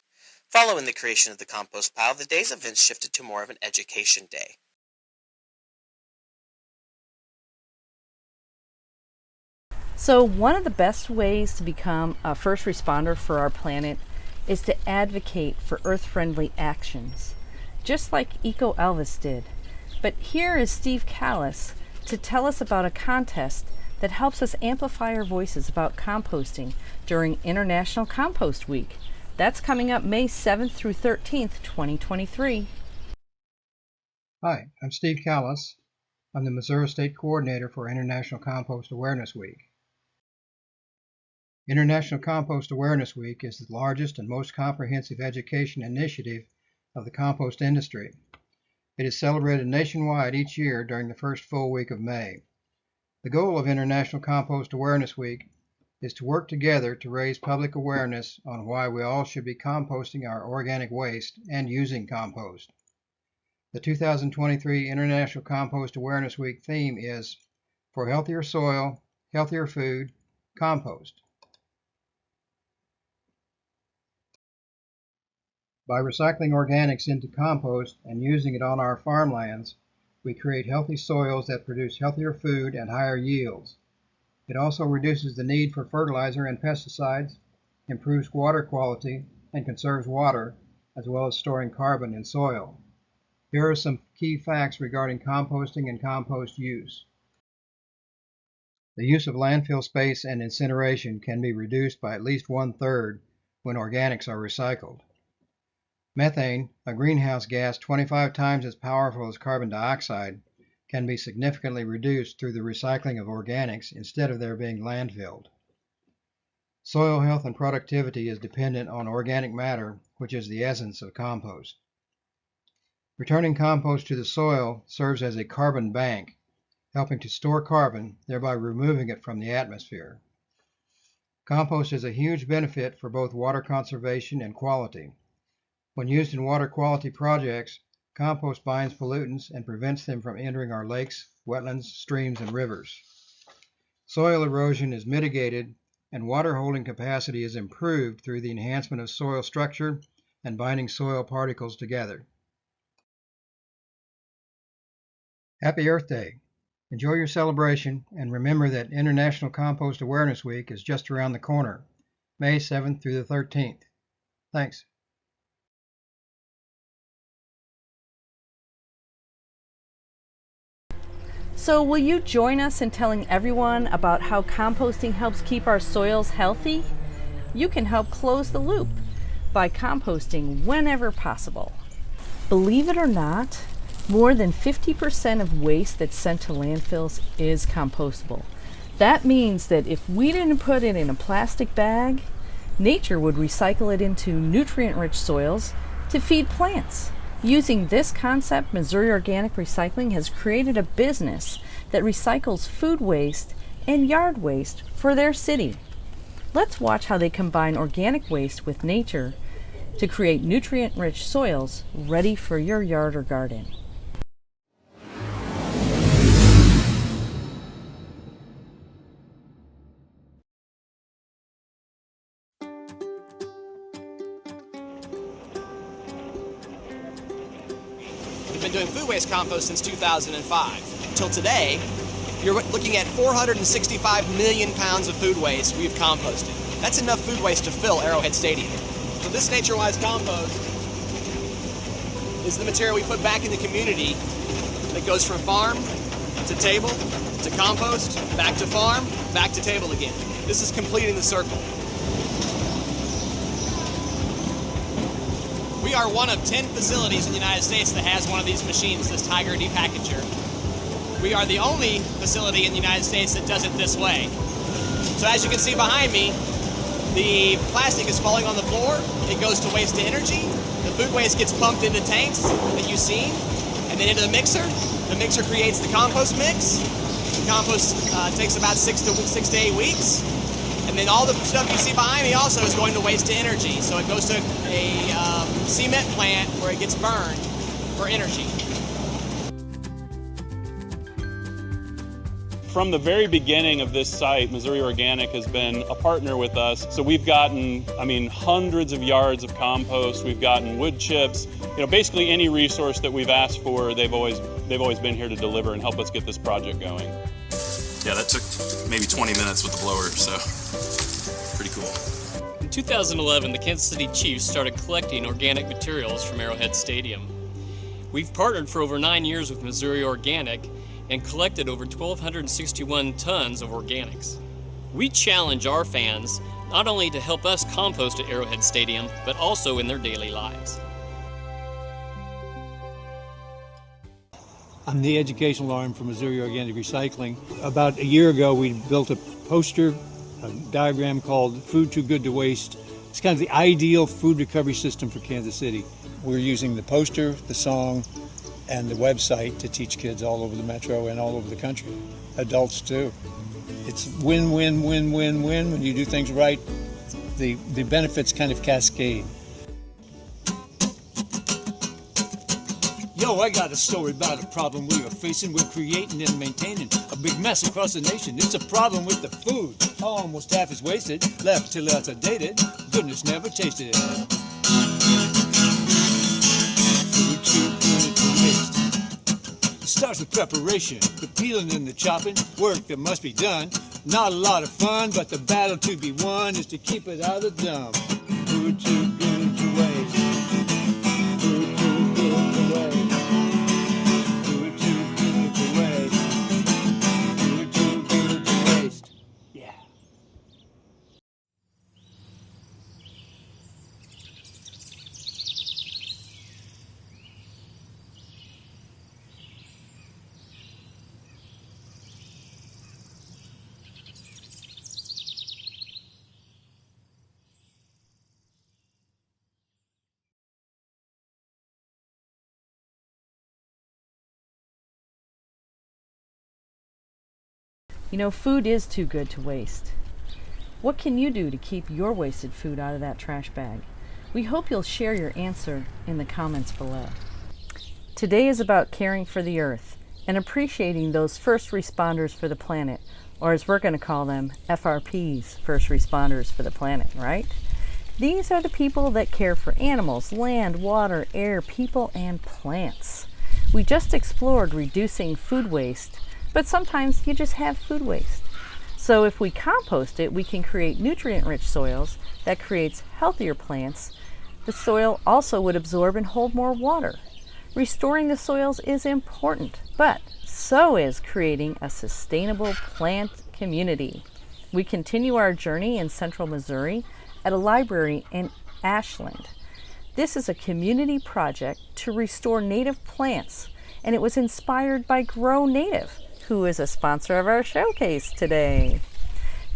N: Following the creation of the compost pile, the day's events shifted to more of an education day.
E: So one of the best ways to become a first responder for our planet is to advocate for earth-friendly actions, just like Eco Elvis did. But here is Steve Callis to tell us about a contest that helps us amplify our voices about composting during International Compost Week. That's coming up May 7th through 13th, 2023.
T: Hi, I'm Steve Callis. I'm the Missouri State Coordinator for International Compost Awareness Week. International Compost Awareness Week is the largest and most comprehensive education initiative of the compost industry. It is celebrated nationwide each year during the first full week of May. The goal of International Compost Awareness Week is to work together to raise public awareness on why we all should be composting our organic waste and using compost. The 2023 International Compost Awareness Week theme is For Healthier Soil, Healthier Food, Compost. By recycling organics into compost and using it on our farmlands, we create healthy soils that produce healthier food and higher yields. It also reduces the need for fertilizer and pesticides, improves water quality, and conserves water, as well as storing carbon in soil. Here are some key facts regarding composting and compost use. The use of landfill space and incineration can be reduced by at least 1/3 when organics are recycled. Methane, a greenhouse gas 25 times as powerful as carbon dioxide, can be significantly reduced through the recycling of organics instead of their being landfilled. Soil health and productivity is dependent on organic matter, which is the essence of compost. Returning compost to the soil serves as a carbon bank, helping to store carbon, thereby removing it from the atmosphere. Compost is a huge benefit for both water conservation and quality. When used in water quality projects, compost binds pollutants and prevents them from entering our lakes, wetlands, streams, and rivers. Soil erosion is mitigated and water holding capacity is improved through the enhancement of soil structure, and binding soil particles together. Happy Earth Day! Enjoy your celebration and remember that International Compost Awareness Week is just around the corner, May 7th through the 13th. Thanks.
E: So will you join us in telling everyone about how composting helps keep our soils healthy? You can help close the loop by composting whenever possible. Believe it or not, more than 50% of waste that's sent to landfills is compostable. That means that if we didn't put it in a plastic bag, nature would recycle it into nutrient-rich soils to feed plants. Using this concept, Missouri Organic Recycling has created a business that recycles food waste and yard waste for their city. Let's watch how they combine organic waste with nature to create nutrient-rich soils ready for your yard or garden.
U: We've been doing food waste compost since 2005. Till today, you're looking at 465 million pounds of food waste we've composted. That's enough food waste to fill Arrowhead Stadium. So this nature-wise compost is the material we put back in the community that goes from farm to table to compost, back to farm, back to table again. This is completing the circle. We are one of 10 facilities in the United States that has one of these machines, this Tiger depackager. We are the only facility in the United States that does it this way. So as you can see behind me, the plastic is falling on the floor. It goes to waste to energy. The food waste gets pumped into tanks that you've seen, and then into the mixer. The mixer creates the compost mix. The compost takes about 6 to 8 weeks. And then all the stuff you see behind me also is going to waste to energy. So it goes to a cement plant where it gets burned for energy.
V: From the very beginning of this site, Missouri Organic has been a partner with us. So we've gotten, hundreds of yards of compost. We've gotten wood chips. Basically any resource that we've asked for, they've always been here to deliver and help us get this project going.
W: Yeah, that took maybe 20 minutes with the blower, so pretty cool.
X: In 2011, the Kansas City Chiefs started collecting organic materials from Arrowhead Stadium. We've partnered for over 9 years with Missouri Organic and collected over 1,261 tons of organics. We challenge our fans not only to help us compost at Arrowhead Stadium, but also in their daily lives.
Y: I'm the educational arm for Missouri Organic Recycling. About a year ago, we built a poster, a diagram called Food Too Good to Waste. It's kind of the ideal food recovery system for Kansas City. We're using the poster, the song, and the website to teach kids all over the metro and all over the country. Adults too. It's win, win, win, win, win. When you do things right, the benefits kind of cascade. Yo, I got a story about a problem we are facing. We're creating and maintaining a big mess across the nation. It's a problem with the food. Almost half is wasted, left till it's outdated. Goodness never tasted it. Food too good to waste. It starts with preparation, the peeling and the chopping, work that must be done. Not a lot of fun, but the battle to be won is to keep it out of the dump. Food too good to waste. Food too good to waste.
E: Food is too good to waste. What can you do to keep your wasted food out of that trash bag? We hope you'll share your answer in the comments below. Today is about caring for the earth and appreciating those first responders for the planet, or as we're going to call them, FRPs, first responders for the planet, right? These are the people that care for animals, land, water, air, people, and plants. We just explored reducing food waste, but sometimes you just have food waste. So if we compost it, we can create nutrient-rich soils that creates healthier plants. The soil also would absorb and hold more water. Restoring the soils is important, but so is creating a sustainable plant community. We continue our journey in central Missouri at a library in Ashland. This is a community project to restore native plants, and it was inspired by Grow Native, who is a sponsor of our showcase today.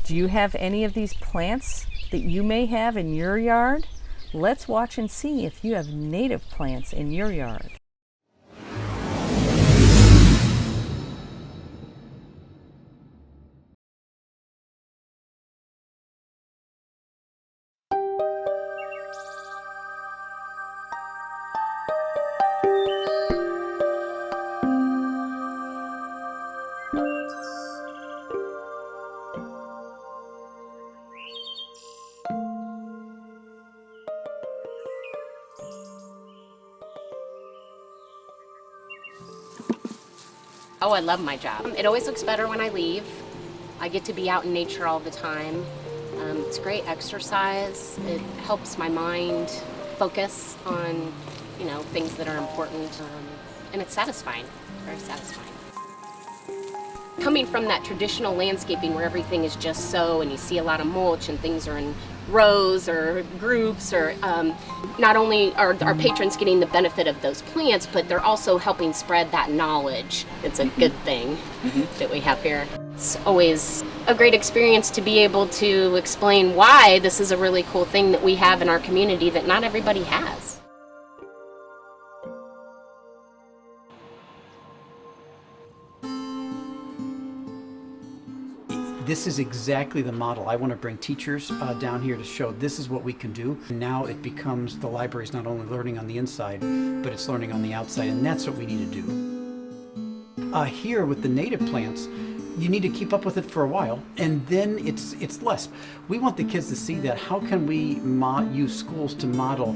E: Do you have any of these plants that you may have in your yard? Let's watch and see if you have native plants in your yard.
B: Oh, I love my job. It always looks better when I leave. I get to be out in nature all the time. It's great exercise. It helps my mind focus on, things that are important. And it's satisfying, very satisfying. Coming from that traditional landscaping where everything is just so, and you see a lot of mulch and things are in rows or groups, or not only are our patrons getting the benefit of those plants, but they're also helping spread that knowledge. It's a good thing that we have here. It's always a great experience to be able to explain why this is a really cool thing that we have in our community that not everybody has.
C: This is exactly the model. I want to bring teachers down here to show this is what we can do. Now it becomes the library is not only learning on the inside, but it's learning on the outside, and that's what we need to do. Here with the native plants, you need to keep up with it for a while, and then it's less. We want the kids to see that. How can we use schools to model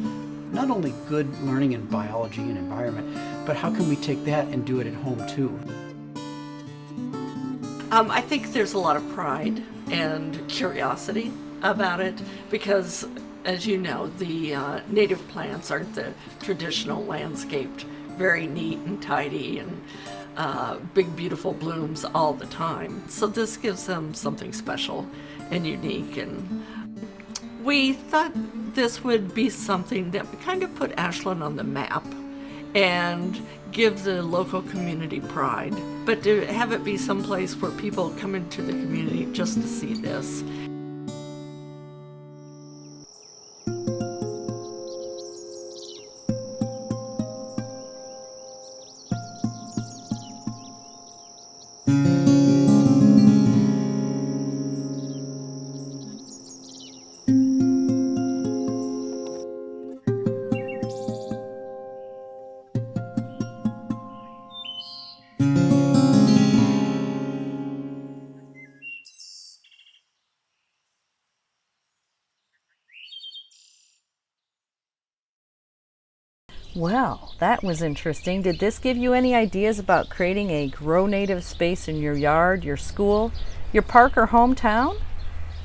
C: not only good learning in biology and environment, but how can we take that and do it at home too?
D: I think there's a lot of pride and curiosity about it because, as you know, the native plants aren't the traditional landscaped, very neat and tidy and big beautiful blooms all the time. So this gives them something special and unique, and we thought this would be something that would kind of put Ashland on the map and give the local community pride, but to have it be someplace where people come into the community just to see this.
E: Well, that was interesting. Did this give you any ideas about creating a grow native space in your yard, your school, your park, or hometown?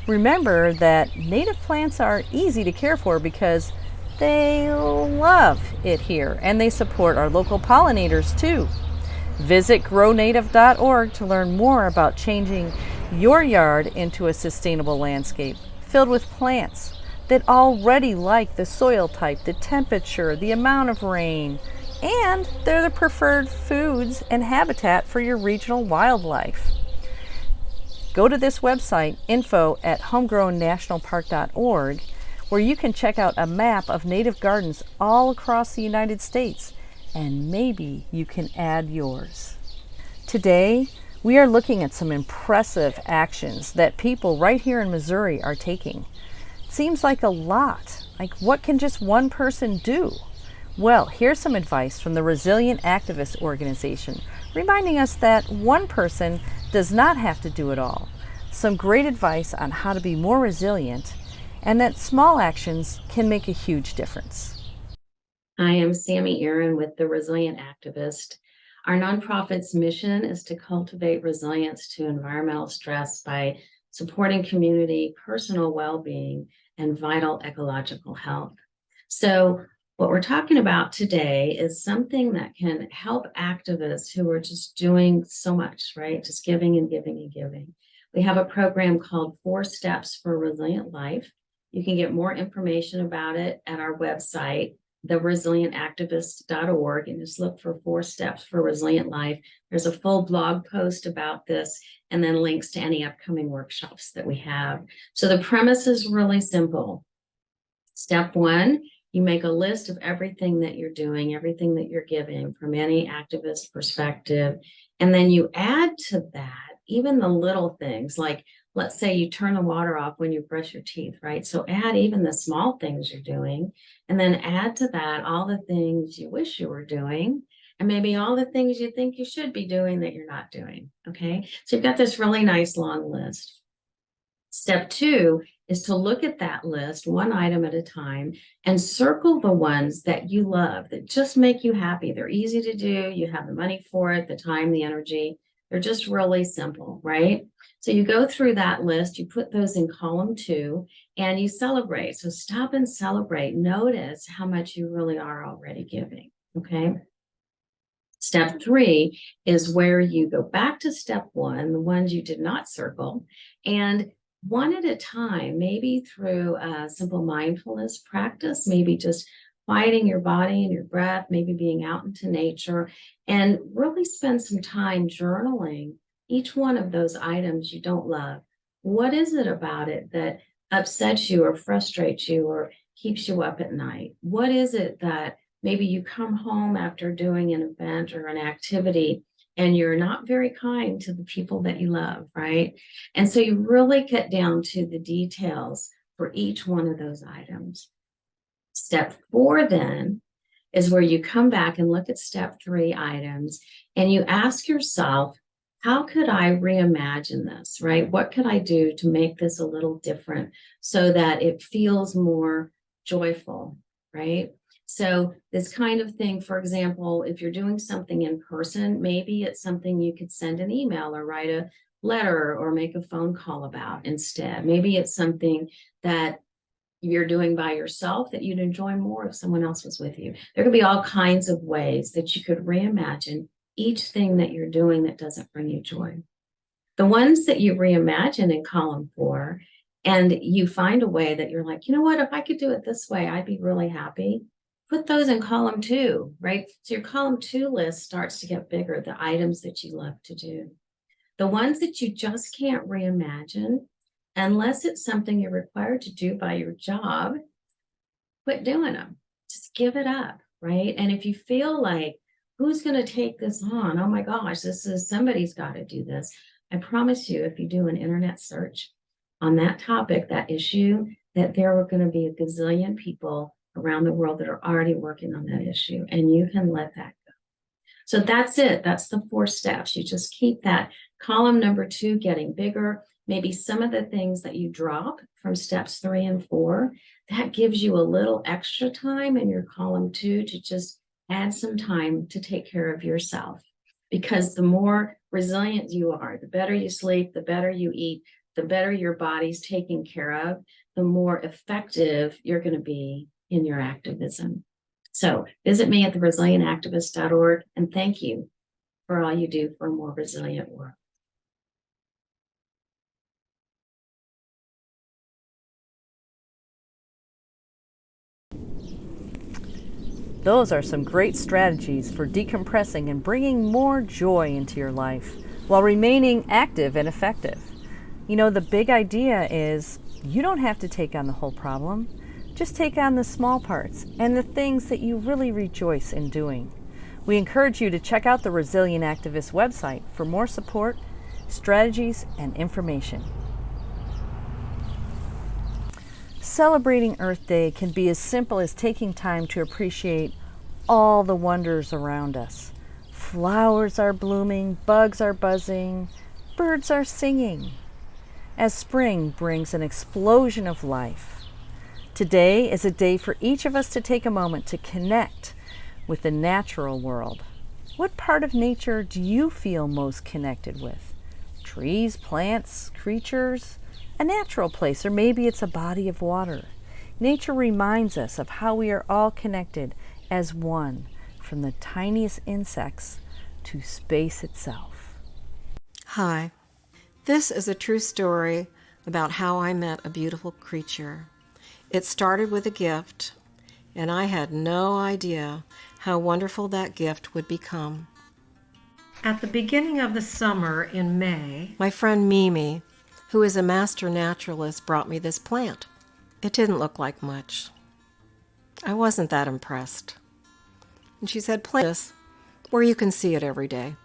E: Remember that native plants are easy to care for because they love it here and they support our local pollinators too. Visit grownative.org to learn more about changing your yard into a sustainable landscape filled with plants that already like the soil type, the temperature, the amount of rain, and they're the preferred foods and habitat for your regional wildlife. Go to this website, info@homegrownnationalpark.org, where you can check out a map of native gardens all across the United States, and maybe you can add yours. Today, we are looking at some impressive actions that people right here in Missouri are taking. Seems like a lot. Like, what can just one person do? Well, here's some advice from the Resilient Activist Organization, reminding us that one person does not have to do it all. Some great advice on how to be more resilient and that small actions can make a huge difference.
F: I am Sammy Aaron with The Resilient Activist. Our nonprofit's mission is to cultivate resilience to environmental stress by supporting community, personal well-being, and vital ecological health. So what we're talking about today is something that can help activists who are just doing so much, right? Just giving and giving and giving. We have a program called 4 Steps for a Resilient Life. You can get more information about it at our website, theresilientactivist.org, and just look for 4 Steps for a Resilient Life. There's a full blog post about this, and then links to any upcoming workshops that we have. So the premise is really simple. Step 1, you make a list of everything that you're doing, everything that you're giving from any activist perspective. And then you add to that even the little things, like let's say you turn the water off when you brush your teeth, right? So add even the small things you're doing, and then add to that all the things you wish you were doing, and maybe all the things you think you should be doing that you're not doing, okay? So you've got this really nice long list. Step 2 is to look at that list one item at a time and circle the ones that you love, that just make you happy. They're easy to do. You have the money for it, the time, the energy. They're just really simple, right? So you go through that list, you put those in column 2, and you celebrate. So stop and celebrate. Notice how much you really are already giving, okay? Step 3 is where you go back to step 1, the ones you did not circle, and one at a time, maybe through a simple mindfulness practice, maybe just quieting your body and your breath, maybe being out into nature, and really spend some time journaling each one of those items you don't love. What is it about it that upsets you or frustrates you or keeps you up at night? What is it that maybe you come home after doing an event or an activity and you're not very kind to the people that you love, right? And so you really get down to the details for each one of those items. Step 4 then is where you come back and look at step 3 items and you ask yourself, how could I reimagine this, right? What could I do to make this a little different so that it feels more joyful, right? So this kind of thing, for example, if you're doing something in person, maybe it's something you could send an email or write a letter or make a phone call about instead. Maybe it's something that you're doing by yourself that you'd enjoy more if someone else was with you. There could be all kinds of ways that you could reimagine each thing that you're doing that doesn't bring you joy. The ones that you reimagine in column 4, and you find a way that you're like, you know what, if I could do it this way, I'd be really happy. Put those in column 2, right? So your column 2 list starts to get bigger, the items that you love to do. The ones that you just can't reimagine, unless it's something you're required to do by your job, quit doing them. Just give it up, right? And if you feel like, who's going to take this on? Oh my gosh, somebody's got to do this. I promise you, if you do an internet search on that topic, that issue, that there are going to be a gazillion people around the world that are already working on that issue, and you can let that go. So that's it. That's the 4 steps. You just keep that column number 2 getting bigger. Maybe some of the things that you drop from steps 3 and 4, that gives you a little extra time in your column 2 to just add some time to take care of yourself. Because the more resilient you are, the better you sleep, the better you eat, the better your body's taken care of, the more effective you're going to be in your activism. So visit me at theresilientactivist.org, and thank you for all you do for a more resilient world.
E: Those are some great strategies for decompressing and bringing more joy into your life while remaining active and effective. You know, the big idea is you don't have to take on the whole problem. Just take on the small parts and the things that you really rejoice in doing. We encourage you to check out the Resilient Activist website for more support, strategies, and information. Celebrating Earth Day can be as simple as taking time to appreciate all the wonders around us. Flowers are blooming, bugs are buzzing, birds are singing. As spring brings an explosion of life, Today is a day for each of us to take a moment to connect with the natural world. What part of nature do you feel most connected with? Trees, plants, creatures, a natural place, or maybe it's a body of water. Nature reminds us of how we are all connected as one, from the tiniest insects to space itself.
G: Hi, this is a true story about how I met a beautiful creature. It started with a gift, and I had no idea how wonderful that gift would become. At the beginning of the summer in May, my friend Mimi, who is a master naturalist, brought me this plant. It didn't look like much. I wasn't that impressed. And she said, plant this where you can see it every day.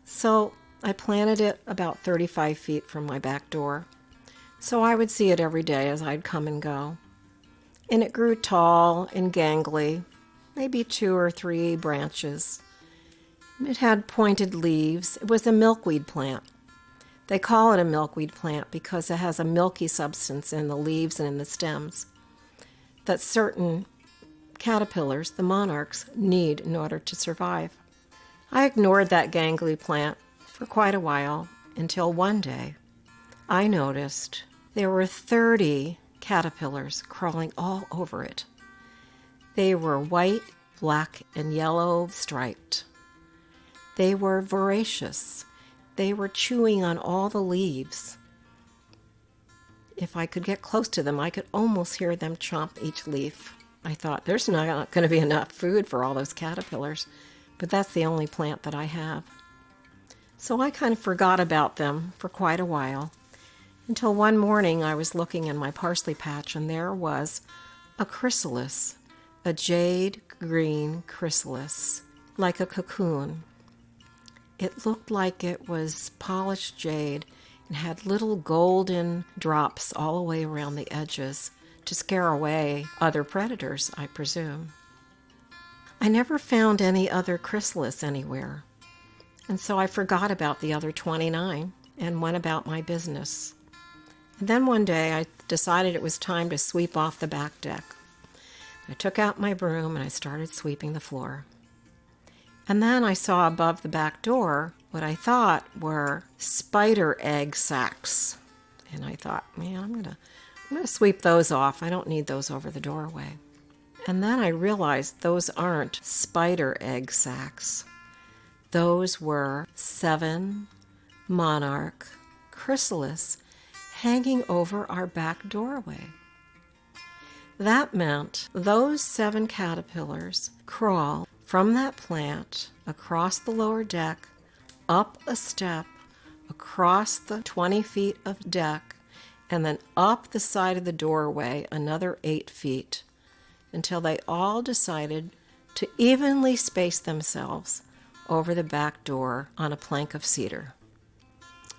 G: So I planted it about 35 feet from my back door, so I would see it every day as I'd come and go. And it grew tall and gangly, maybe 2 or 3 branches. It had pointed leaves. It was a milkweed plant. They call it a milkweed plant because it has a milky substance in the leaves and in the stems that certain caterpillars, the monarchs, need in order to survive. I ignored that gangly plant for quite a while until one day I noticed there were 30 caterpillars crawling all over it. They were white, black, and yellow striped. They were voracious. They were chewing on all the leaves. If I could get close to them, I could almost hear them chomp each leaf. I thought, there's not going to be enough food for all those caterpillars, but that's the only plant that I have. So I kind of forgot about them for quite a while, until one morning I was looking in my parsley patch, and there was a chrysalis, a jade green chrysalis, like a cocoon. It looked like it was polished jade and had little golden drops all the way around the edges to scare away other predators, I presume. I never found any other chrysalis anywhere, and so I forgot about the other 29 and went about my business. And then one day I decided it was time to sweep off the back deck. I took out my broom and I started sweeping the floor. And then I saw above the back door what I thought were spider egg sacs. And I thought, man, I'm gonna sweep those off. I don't need those over the doorway. And then I realized those aren't spider egg sacs. Those were 7 monarch chrysalis hanging over our back doorway. That meant those 7 caterpillars crawl from that plant across the lower deck, up a step, across the 20 feet of deck, and then up the side of the doorway another 8 feet, until they all decided to evenly space themselves over the back door on a plank of cedar.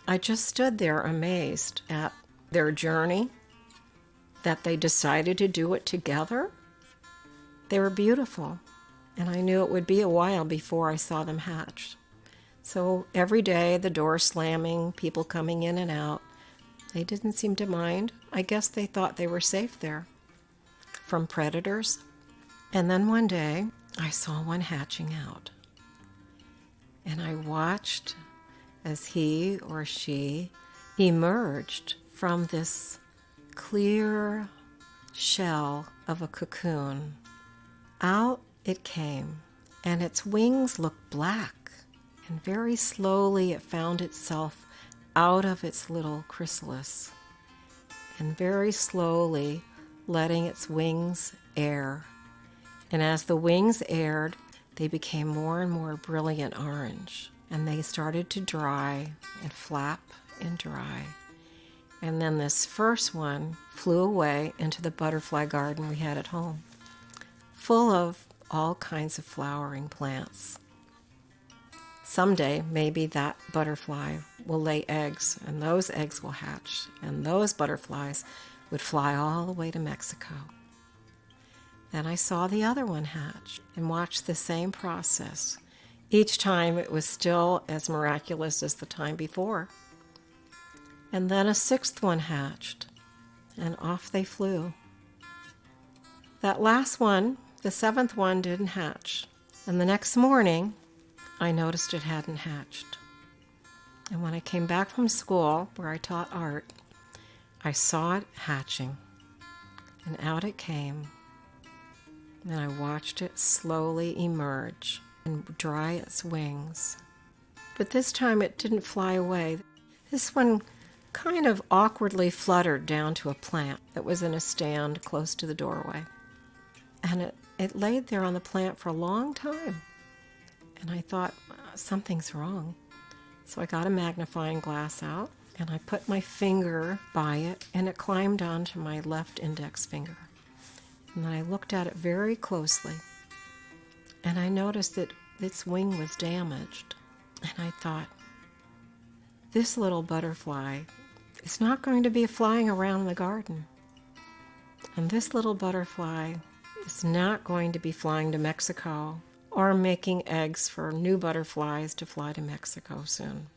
G: I just stood there amazed at their journey, that they decided to do it together. They were beautiful, and I knew it would be a while before I saw them hatch. So every day, the door slamming, people coming in and out, they didn't seem to mind. I guess they thought they were safe there from predators. And then one day, I saw one hatching out. And I watched as he or she emerged from this clear shell of a cocoon. Out it came, and its wings looked black, and very slowly it found itself out of its little chrysalis, and very slowly letting its wings air. And as the wings aired, they became more and more brilliant orange, and they started to dry and flap and dry. And then this first one flew away into the butterfly garden we had at home, full of all kinds of flowering plants. Someday, maybe that butterfly will lay eggs, and those eggs will hatch, and those butterflies would fly all the way to Mexico. Then I saw the other one hatch and watched the same process. Each time it was still as miraculous as the time before. And then a 6th one hatched, and off they flew. That last one, the 7th one, didn't hatch. And the next morning, I noticed it hadn't hatched. And when I came back from school, where I taught art, I saw it hatching. And out it came. And I watched it slowly emerge and dry its wings. But this time it didn't fly away. This one kind of awkwardly fluttered down to a plant that was in a stand close to the doorway. And it laid there on the plant for a long time. And I thought, something's wrong. So I got a magnifying glass out, and I put my finger by it, and it climbed onto my left index finger. And then I looked at it very closely, and I noticed that its wing was damaged. And I thought, this little butterfly is not going to be flying around the garden. And this little butterfly is not going to be flying to Mexico or making eggs for new butterflies to fly to Mexico soon.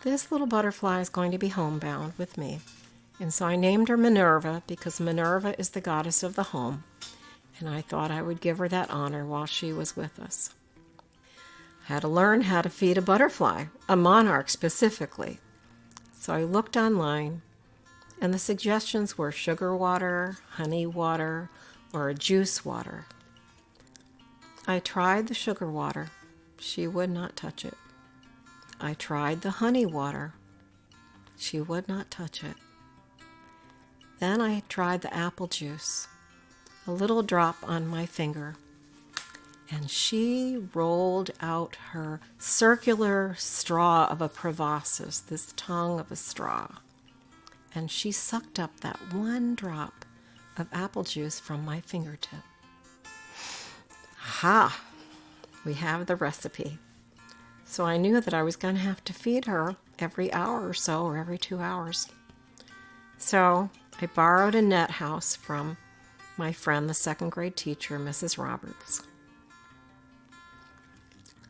G: This little butterfly is going to be homebound with me. And so I named her Minerva because Minerva is the goddess of the home. And I thought I would give her that honor while she was with us. I had to learn how to feed a butterfly, a monarch specifically. So I looked online, and the suggestions were sugar water, honey water, or a juice water. I tried the sugar water. She would not touch it. I tried the honey water. She would not touch it. Then I tried the apple juice, a little drop on my finger, and she rolled out her circular straw of a proboscis, this tongue of a straw, and she sucked up that one drop of apple juice from my fingertip. Aha! We have the recipe. So I knew that I was going to have to feed her every hour or so, or every 2 hours. So I borrowed a net house from my friend, the 2nd grade teacher, Mrs. Roberts.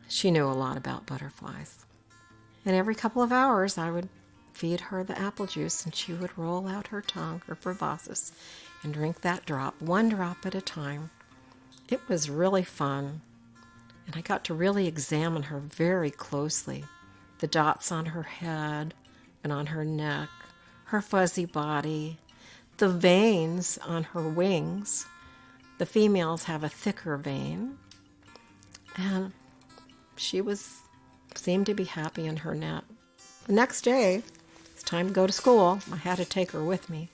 G: She knew a lot about butterflies. And every couple of hours I would feed her the apple juice, and she would roll out her tongue, her proboscis, and drink that drop, one drop at a time. It was really fun, and I got to really examine her very closely. The dots on her head and on her neck, her fuzzy body, the veins on her wings. The females have a thicker vein, and she seemed to be happy in her net. The next day, it's time to go to school. I had to take her with me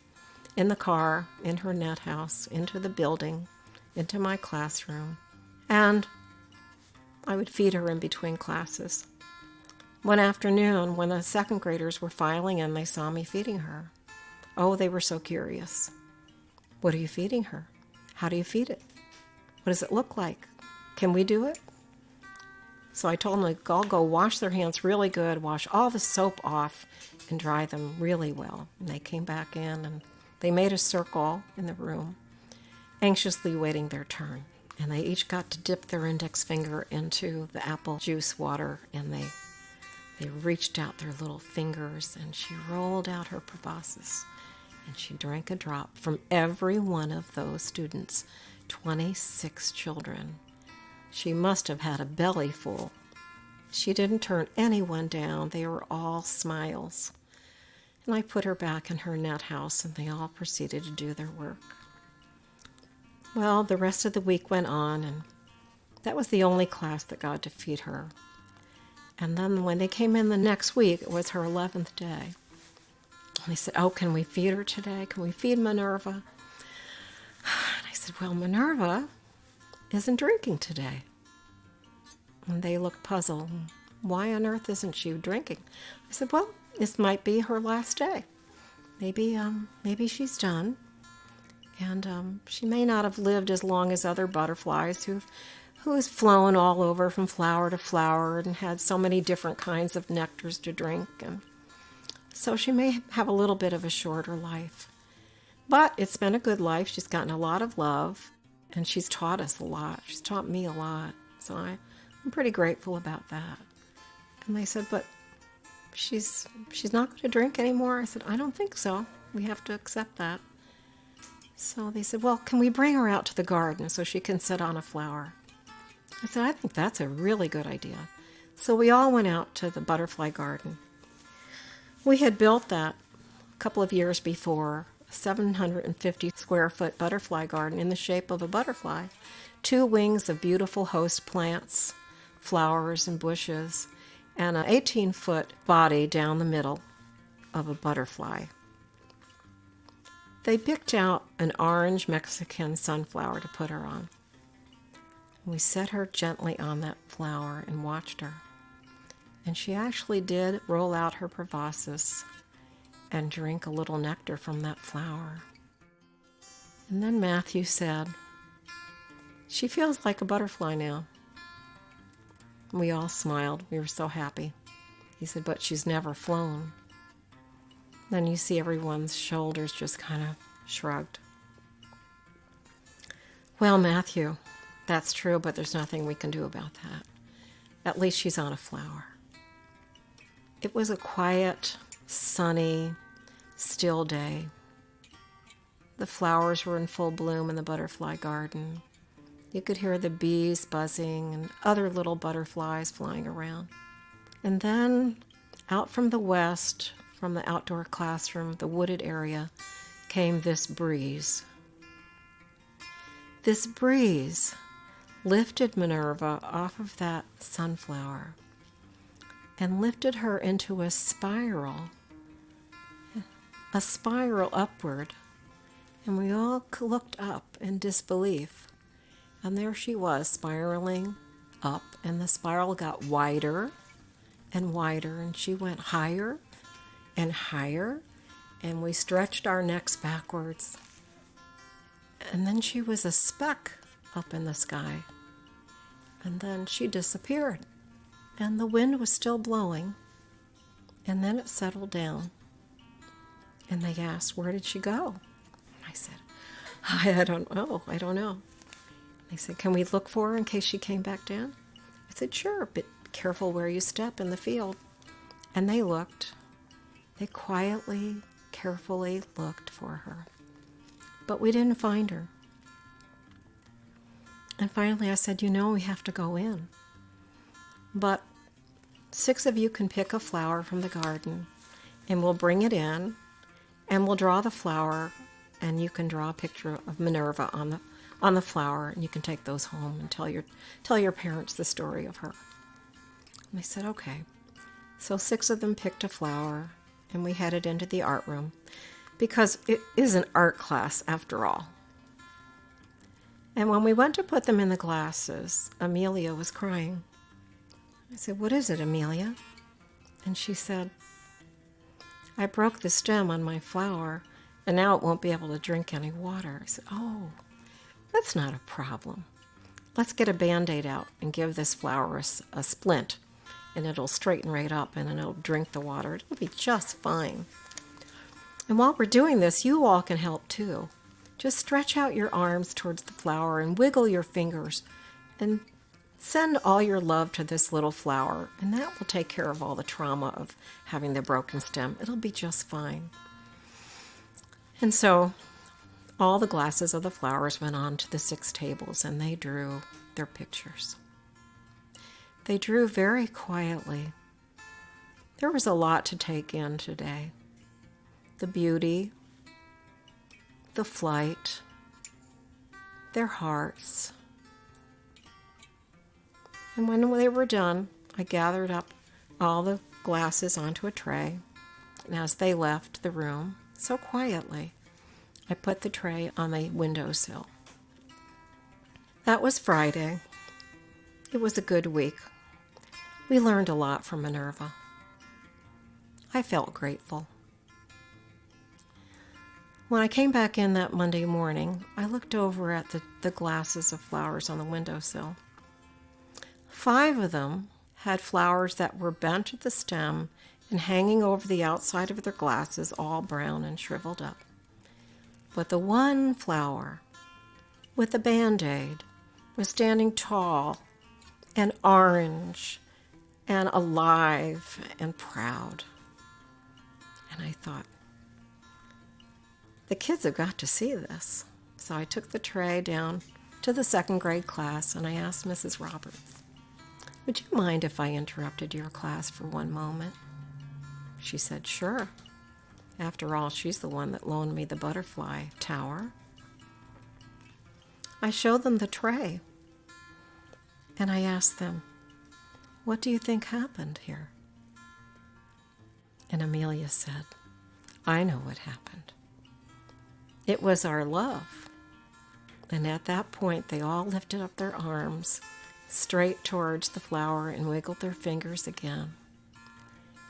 G: in the car, in her net house, into the building, into my classroom, and I would feed her in between classes. One afternoon, when the 2nd graders were filing in, they saw me feeding her. Oh, they were so curious. What are you feeding her? How do you feed it? What does it look like? Can we do it? So I told them to all go wash their hands really good, wash all the soap off, and dry them really well. And they came back in, and they made a circle in the room, anxiously waiting their turn. And they each got to dip their index finger into the apple juice water, and they reached out their little fingers, and she rolled out her proboscis, and she drank a drop from every one of those students, 26 children. She must have had a belly full. She didn't turn anyone down. They were all smiles. And I put her back in her net house, and they all proceeded to do their work. Well, the rest of the week went on, and that was the only class that got to feed her. And then when they came in the next week, it was her 11th day. And they said, oh, can we feed her today? Can we feed Minerva? And I said, well, Minerva isn't drinking today. And they looked puzzled. Why on earth isn't she drinking? I said, well, this might be her last day. Maybe she's done. And she may not have lived as long as other butterflies who's flown all over from flower to flower and had so many different kinds of nectars to drink. And so she may have a little bit of a shorter life. But it's been a good life. She's gotten a lot of love, and she's taught us a lot. She's taught me a lot. So I'm pretty grateful about that. And they said, but she's not going to drink anymore. I said, I don't think so. We have to accept that. So they said, well, can we bring her out to the garden so she can sit on a flower? I said, I think that's a really good idea. So we all went out to the butterfly garden. We had built that a couple of years before, a 750 square foot butterfly garden in the shape of a butterfly, 2 wings of beautiful host plants, flowers and bushes, and an 18-foot body down the middle of a butterfly. They picked out an orange Mexican sunflower to put her on. We set her gently on that flower and watched her. And she actually did roll out her proboscis and drink a little nectar from that flower. And then Matthew said, she feels like a butterfly now. We all smiled. We were so happy. He said, but she's never flown. Then you see everyone's shoulders just kind of shrugged. Well, Matthew, that's true, but there's nothing we can do about that. At least she's on a flower. It was a quiet, sunny, still day. The flowers were in full bloom in the butterfly garden. You could hear the bees buzzing and other little butterflies flying around. And then out from the west, from the outdoor classroom, the wooded area, came this breeze. This breeze lifted Minerva off of that sunflower and lifted her into a spiral upward. And we all looked up in disbelief. And there she was, spiraling up, and the spiral got wider and wider, and she went higher and higher, and we stretched our necks backwards. And then she was a speck up in the sky. And then she disappeared. And the wind was still blowing. And then it settled down. And they asked, where did she go? I said, I don't know. They said, can we look for her in case she came back down? I said, sure, but careful where you step in the field. And they looked. They quietly, carefully looked for her. But we didn't find her. And finally I said, we have to go in. But 6 of you can pick a flower from the garden, and we'll bring it in, and we'll draw the flower, and you can draw a picture of Minerva on the flower, and you can take those home and tell your parents the story of her. And they said, okay. So 6 of them picked a flower, and we headed into the art room, because it is an art class after all. And when we went to put them in the glasses, Amelia was crying. I said, what is it, Amelia? And she said, I broke the stem on my flower, and now it won't be able to drink any water. I said, oh, that's not a problem. Let's get a Band-Aid out and give this flower a splint, and it'll straighten right up, and it'll drink the water. It'll be just fine. And while we're doing this, you all can help too. Just stretch out your arms towards the flower and wiggle your fingers and send all your love to this little flower, and that will take care of all the trauma of having the broken stem. It'll be just fine. And so all the glasses of the flowers went on to the 6 tables, and they drew their pictures. They drew very quietly. There was a lot to take in today. The beauty, the flight, their hearts. And when they were done, I gathered up all the glasses onto a tray, and as they left the room, so quietly, I put the tray on the windowsill. That was Friday. It was a good week. We learned a lot from Minerva. I felt grateful. When I came back in that Monday morning, I looked over at the glasses of flowers on the windowsill. 5 of them had flowers that were bent at the stem and hanging over the outside of their glasses, all brown and shriveled up. But the one flower with the Band-Aid was standing tall and orange and alive and proud. And I thought, The kids have got to see this. So I took the tray down to the second grade class and I asked Mrs. Roberts, would you mind if I interrupted your class for one moment? She said, sure. After all, she's the one that loaned me the butterfly tower. I showed them the tray and I asked them, what do you think happened here? And Amelia said, I know what happened. It was our love. And at that point, they all lifted up their arms straight towards the flower and wiggled their fingers again.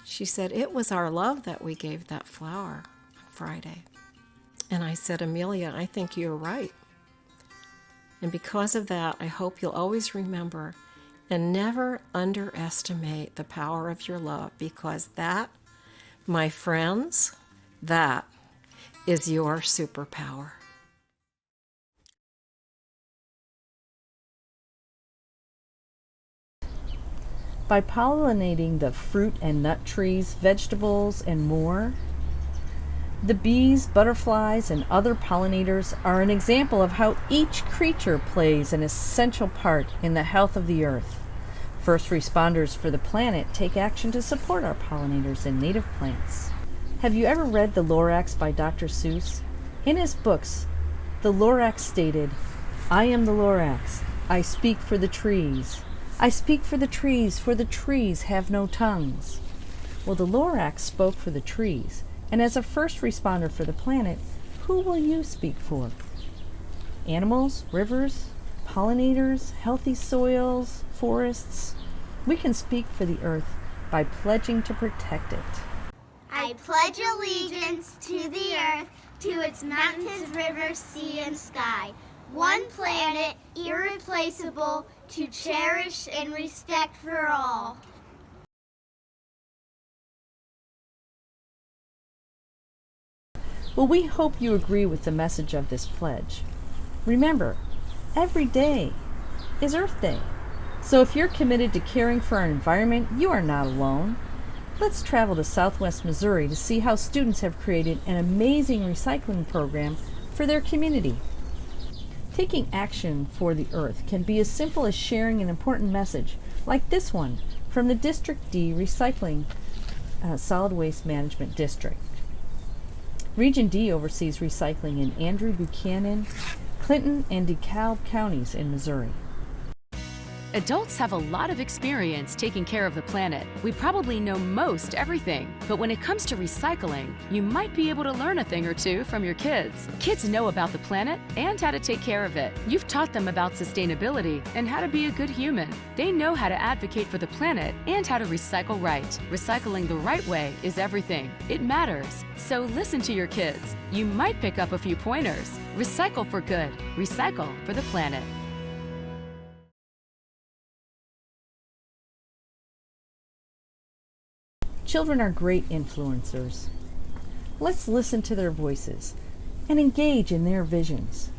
G: She said, it was our love that we gave that flower on Friday. And I said, Amelia, I think you're right. And because of that, I hope you'll always remember and never underestimate the power of your love, because that, my friends, that is your superpower.
E: By pollinating the fruit and nut trees, vegetables, and more, the bees, butterflies, and other pollinators are an example of how each creature plays an essential part in the health of the earth. First responders for the planet take action to support our pollinators and native plants. Have you ever read The Lorax by Dr. Seuss? In his books, the Lorax stated, I am the Lorax. I speak for the trees. I speak for the trees have no tongues. Well, the Lorax spoke for the trees, and as a first responder for the planet, who will you speak for? Animals, rivers, pollinators, healthy soils, forests? We can speak for the earth by pledging to protect it.
H: I pledge allegiance to the earth, to its mountains, rivers, sea, and sky. One planet, irreplaceable, to cherish and respect for all.
E: Well, we hope you agree with the message of this pledge. Remember, every day is Earth Day. So if you're committed to caring for our environment, you are not alone. Let's travel to Southwest Missouri to see how students have created an amazing recycling program for their community. Taking action for the earth can be as simple as sharing an important message, like this one from the District D Recycling Solid Waste Management District. Region D oversees recycling in Andrew Buchanan, Clinton, and DeKalb counties in Missouri.
I: Adults have a lot of experience taking care of the planet. We probably know most everything, but when it comes to recycling, you might be able to learn a thing or two from your kids. Kids know about the planet and how to take care of it. You've taught them about sustainability and how to be a good human. They know how to advocate for the planet and how to recycle right. Recycling the right way is everything. It matters. So listen to your kids. You might pick up a few pointers. Recycle for good. Recycle for the planet.
E: Children are great influencers. Let's listen to their voices and engage in their visions.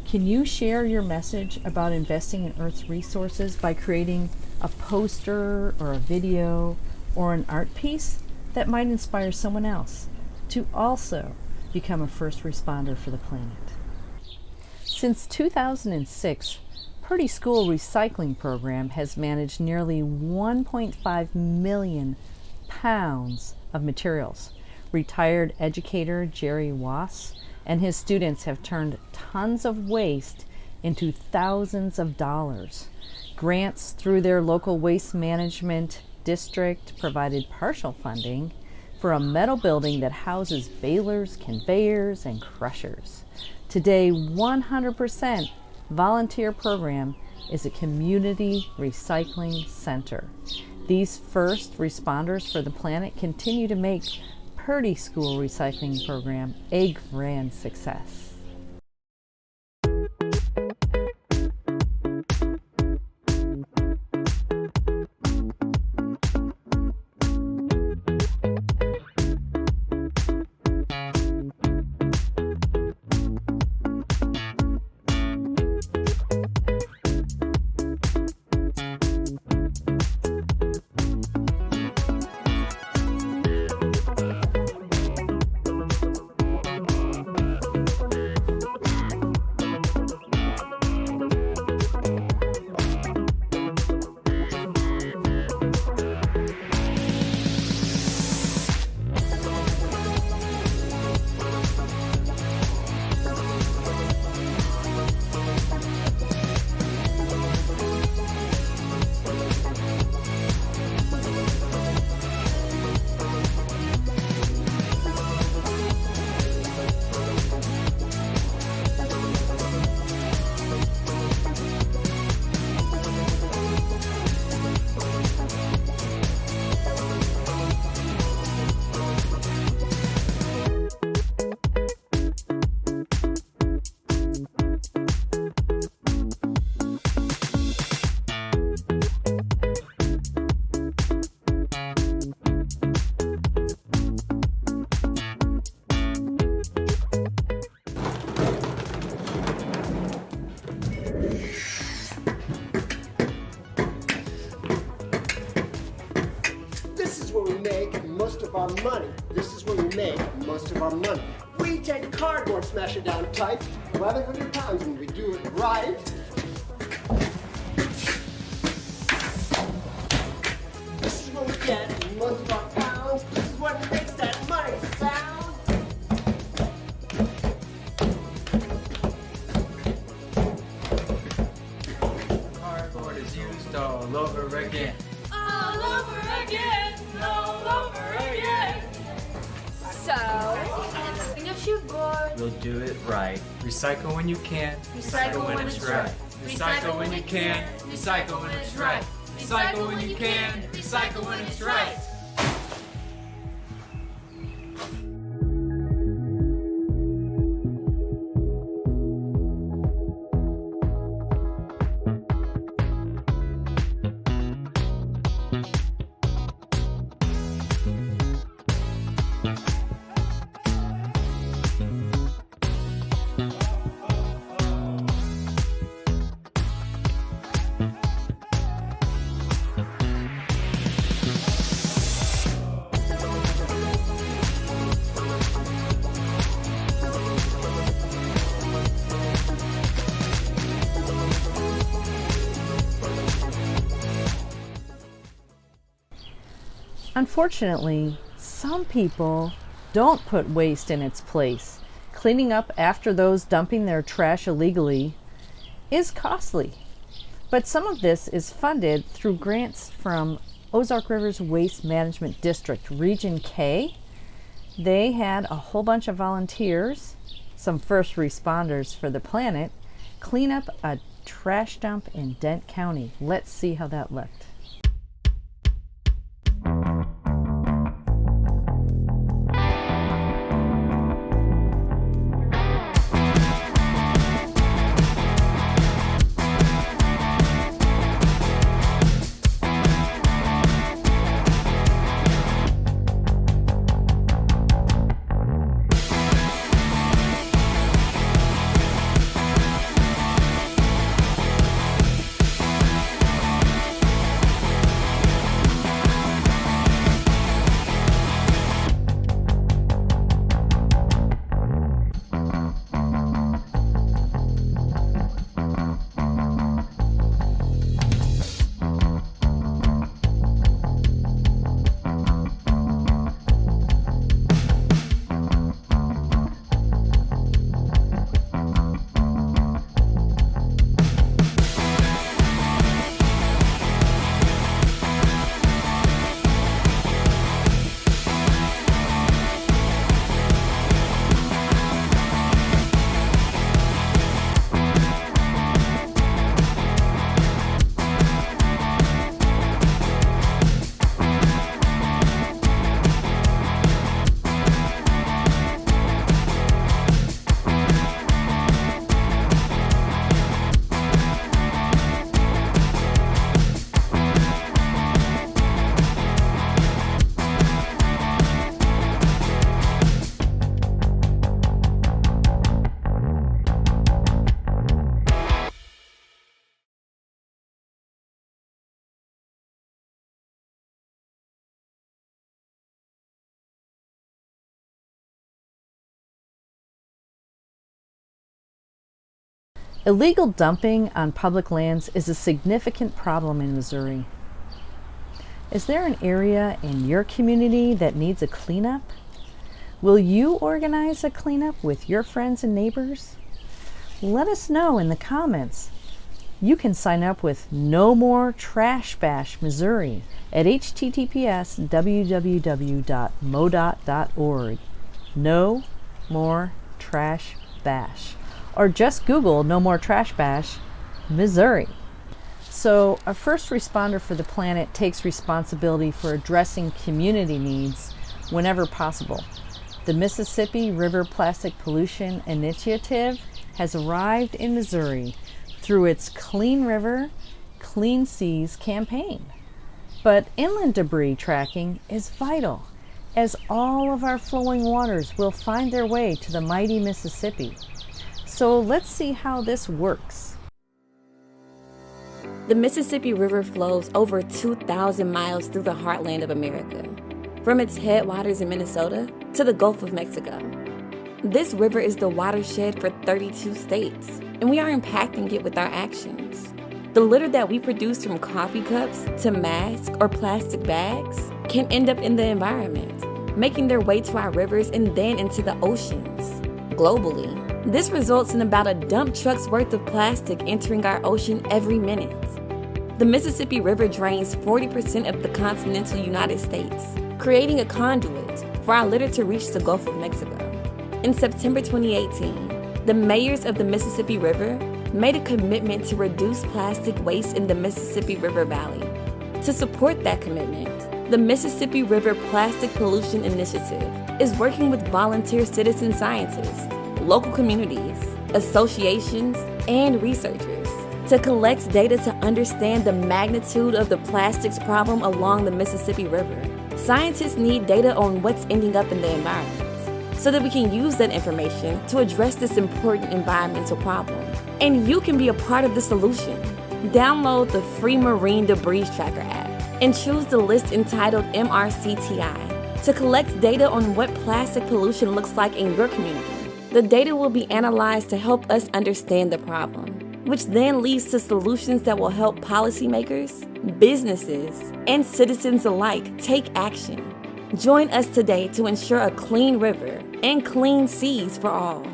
E: Can you share your message about investing in Earth's resources by creating a poster or a video or an art piece that might inspire someone else to also become a first responder for the planet? Since 2006, Purdy School Recycling Program has managed nearly 1.5 million pounds of materials. Retired educator Jerry Wass and his students have turned tons of waste into thousands of dollars. Grants through their local waste management district provided partial funding for a metal building that houses balers, conveyors, and crushers. Today, 100% volunteer program is a community recycling center. These first responders for the planet continue to make Purdy School Recycling Program a grand success.
A: money. This is where we make most of our money. We take cardboard, smash it down tight, 1,100 pounds, and we do it right. This is where we get most of our pounds. This is what makes that money sound.
J: Cardboard is used all over again.
K: All over again, all over again. So, think of shoe board.
J: We'll do it right. Recycle when you can.
K: Recycle when it's right.
J: Recycle when you can. Recycle when it's right. Recycle when you can. Recycle when it's right.
E: Unfortunately, some people don't put waste in its place. Cleaning up after those dumping their trash illegally is costly. But some of this is funded through grants from Ozark River's Waste Management District, Region K. They had a whole bunch of volunteers, some first responders for the planet, clean up a trash dump in Dent County. Let's see how that looked. Illegal dumping on public lands is a significant problem in Missouri. Is there an area in your community that needs a cleanup? Will you organize a cleanup with your friends and neighbors? Let us know in the comments. You can sign up with No More Trash Bash Missouri at https://www.modot.org. No More Trash Bash. Or just Google No More Trash Bash Missouri. So a first responder for the planet takes responsibility for addressing community needs whenever possible. The Mississippi River Plastic Pollution Initiative has arrived in Missouri through its Clean River, Clean Seas campaign. But inland debris tracking is vital, as all of our flowing waters will find their way to the mighty Mississippi. So let's see how this works.
L: The Mississippi River flows over 2,000 miles through the heartland of America. from its headwaters in Minnesota to the Gulf of Mexico. This river is the watershed for 32 states, and we are impacting it with our actions. The litter that we produce from coffee cups to masks or plastic bags can end up in the environment, making their way to our rivers and then into the oceans. Globally, this results in about a dump truck's worth of plastic entering our ocean every minute. The Mississippi River drains 40% of the continental United States, creating a conduit for our litter to reach the Gulf of Mexico. In September 2018, the mayors of the Mississippi River made a commitment to reduce plastic waste in the Mississippi River Valley. To support that commitment, the Mississippi River Plastic Pollution Initiative is working with volunteer citizen scientists, local communities, associations, and researchers to collect data to understand the magnitude of the plastics problem along the Mississippi River. Scientists need data on what's ending up in the environment so that we can use that information to address this important environmental problem. And you can be a part of the solution. Download the free Marine Debris Tracker app and choose the list entitled MRCTI to collect data on what plastic pollution looks like in your community. The data will be analyzed to help us understand the problem, which then leads to solutions that will help policymakers, businesses, and citizens alike take action. Join us today to ensure a clean river and clean seas for all.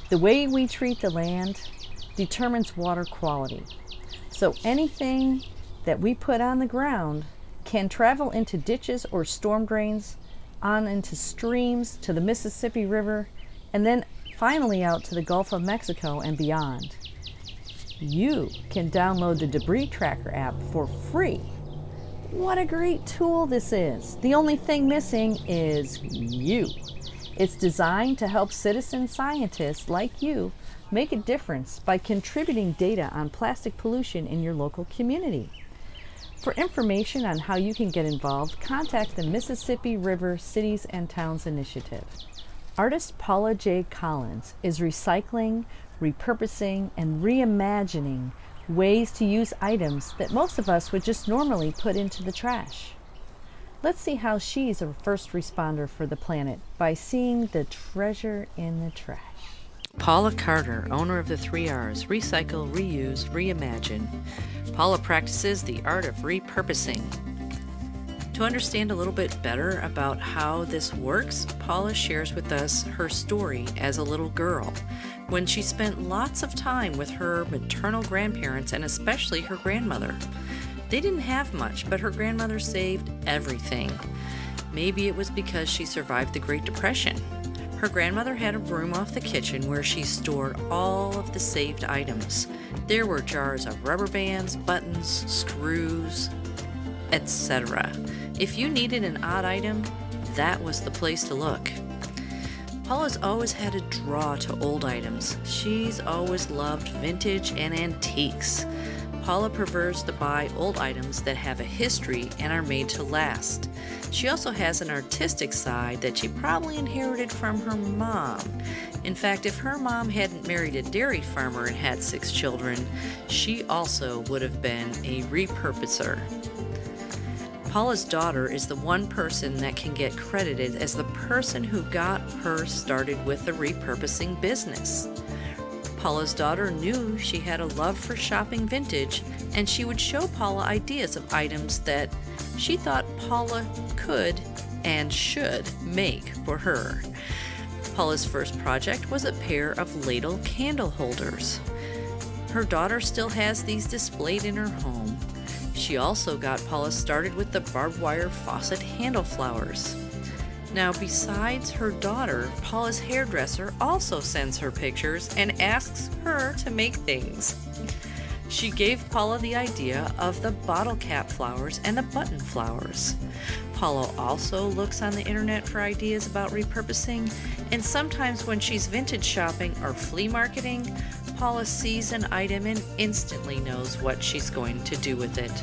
E: The way we treat the land determines water quality. So anything that we put on the ground can travel into ditches or storm drains, on into streams to the Mississippi River, and then finally out to the Gulf of Mexico and beyond. You can download the Debris Tracker app for free. What a great tool this is. The only thing missing is you. It's designed to help citizen scientists like you make a difference by contributing data on plastic pollution in your local community. For information on how you can get involved, contact the Mississippi River Cities and Towns Initiative. Artist Paula J. Collins is recycling, repurposing, and reimagining ways to use items that most of us would just normally put into the trash. Let's see how she's a first responder for the planet by seeing the treasure in the trash.
M: Paula Carter, owner of the 3 R's, Recycle, Reuse, Reimagine. Paula practices the art of repurposing. To understand a little bit better about how this works, Paula shares with us her story as a little girl, when she spent lots of time with her maternal grandparents and especially her grandmother. They didn't have much, but her grandmother saved everything. Maybe it was because she survived the Great Depression. Her grandmother had a room off the kitchen where she stored all of the saved items. There were jars of rubber bands, buttons, screws, etc. If you needed an odd item, that was the place to look. Paula's always had a draw to old items. She's always loved vintage and antiques. Paula prefers to buy old items that have a history and are made to last. She also has an artistic side that she probably inherited from her mom. In fact, if her mom hadn't married a dairy farmer and had 6 children, she also would have been a repurposer. Paula's daughter is the one person that can get credited as the person who got her started with the repurposing business. Paula's daughter knew she had a love for shopping vintage, and she would show Paula ideas of items that she thought Paula could and should make for her. Paula's first project was a pair of ladle candle holders. Her daughter still has these displayed in her home. She also got Paula started with the barbed wire faucet handle flowers. Now, besides her daughter, Paula's hairdresser also sends her pictures and asks her to make things. She gave Paula the idea of the bottle cap flowers and the button flowers. Paula also looks on the internet for ideas about repurposing, and sometimes when she's vintage shopping or flea marketing, Paula sees an item and instantly knows what she's going to do with it.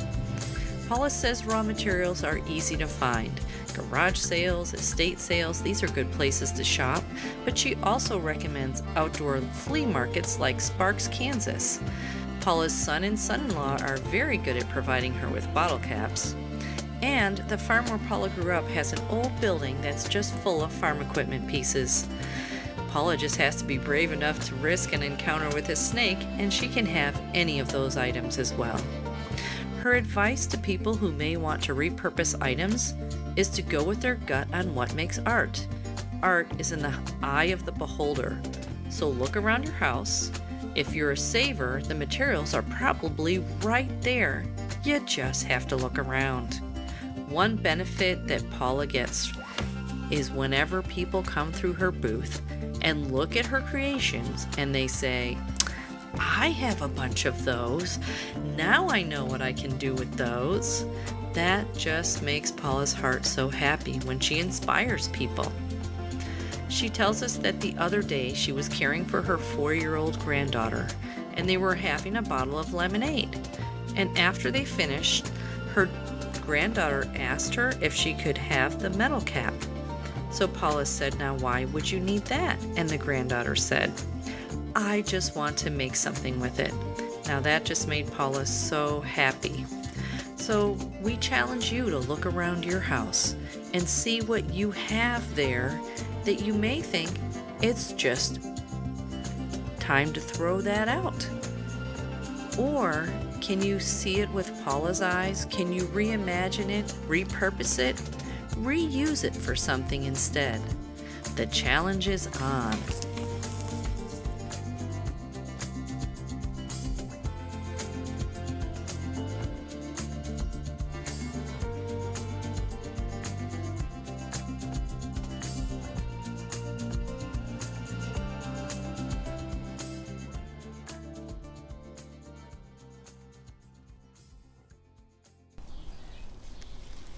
M: Paula says raw materials are easy to find. garage sales, estate sales. These are good places to shop, but she also recommends outdoor flea markets like Sparks, Kansas. Paula's son and son-in-law are very good at providing her with bottle caps. And the farm where Paula grew up has an old building that's just full of farm equipment pieces. Paula just has to be brave enough to risk an encounter with a snake, and she can have any of those items as well. Her advice to people who may want to repurpose items is to go with their gut on what makes art. Art is in the eye of the beholder, so look around your house. If you're a saver, the materials are probably right there. You just have to look around. One benefit that Paula gets is whenever people come through her booth and look at her creations and they say, I have a bunch of those. Now I know what I can do with those. That just makes Paula's heart so happy when she inspires people. She tells us that the other day she was caring for her 4-year-old granddaughter and they were having a bottle of lemonade. And after they finished, her granddaughter asked her if she could have the metal cap. So Paula said, now why would you need that? And the granddaughter said, I just want to make something with it. Now that just made Paula so happy. So we challenge you to look around your house and see what you have there that you may think it's just time to throw that out. Or can you see it with Paula's eyes? Can you reimagine it, repurpose it, reuse it for something instead? The challenge is on.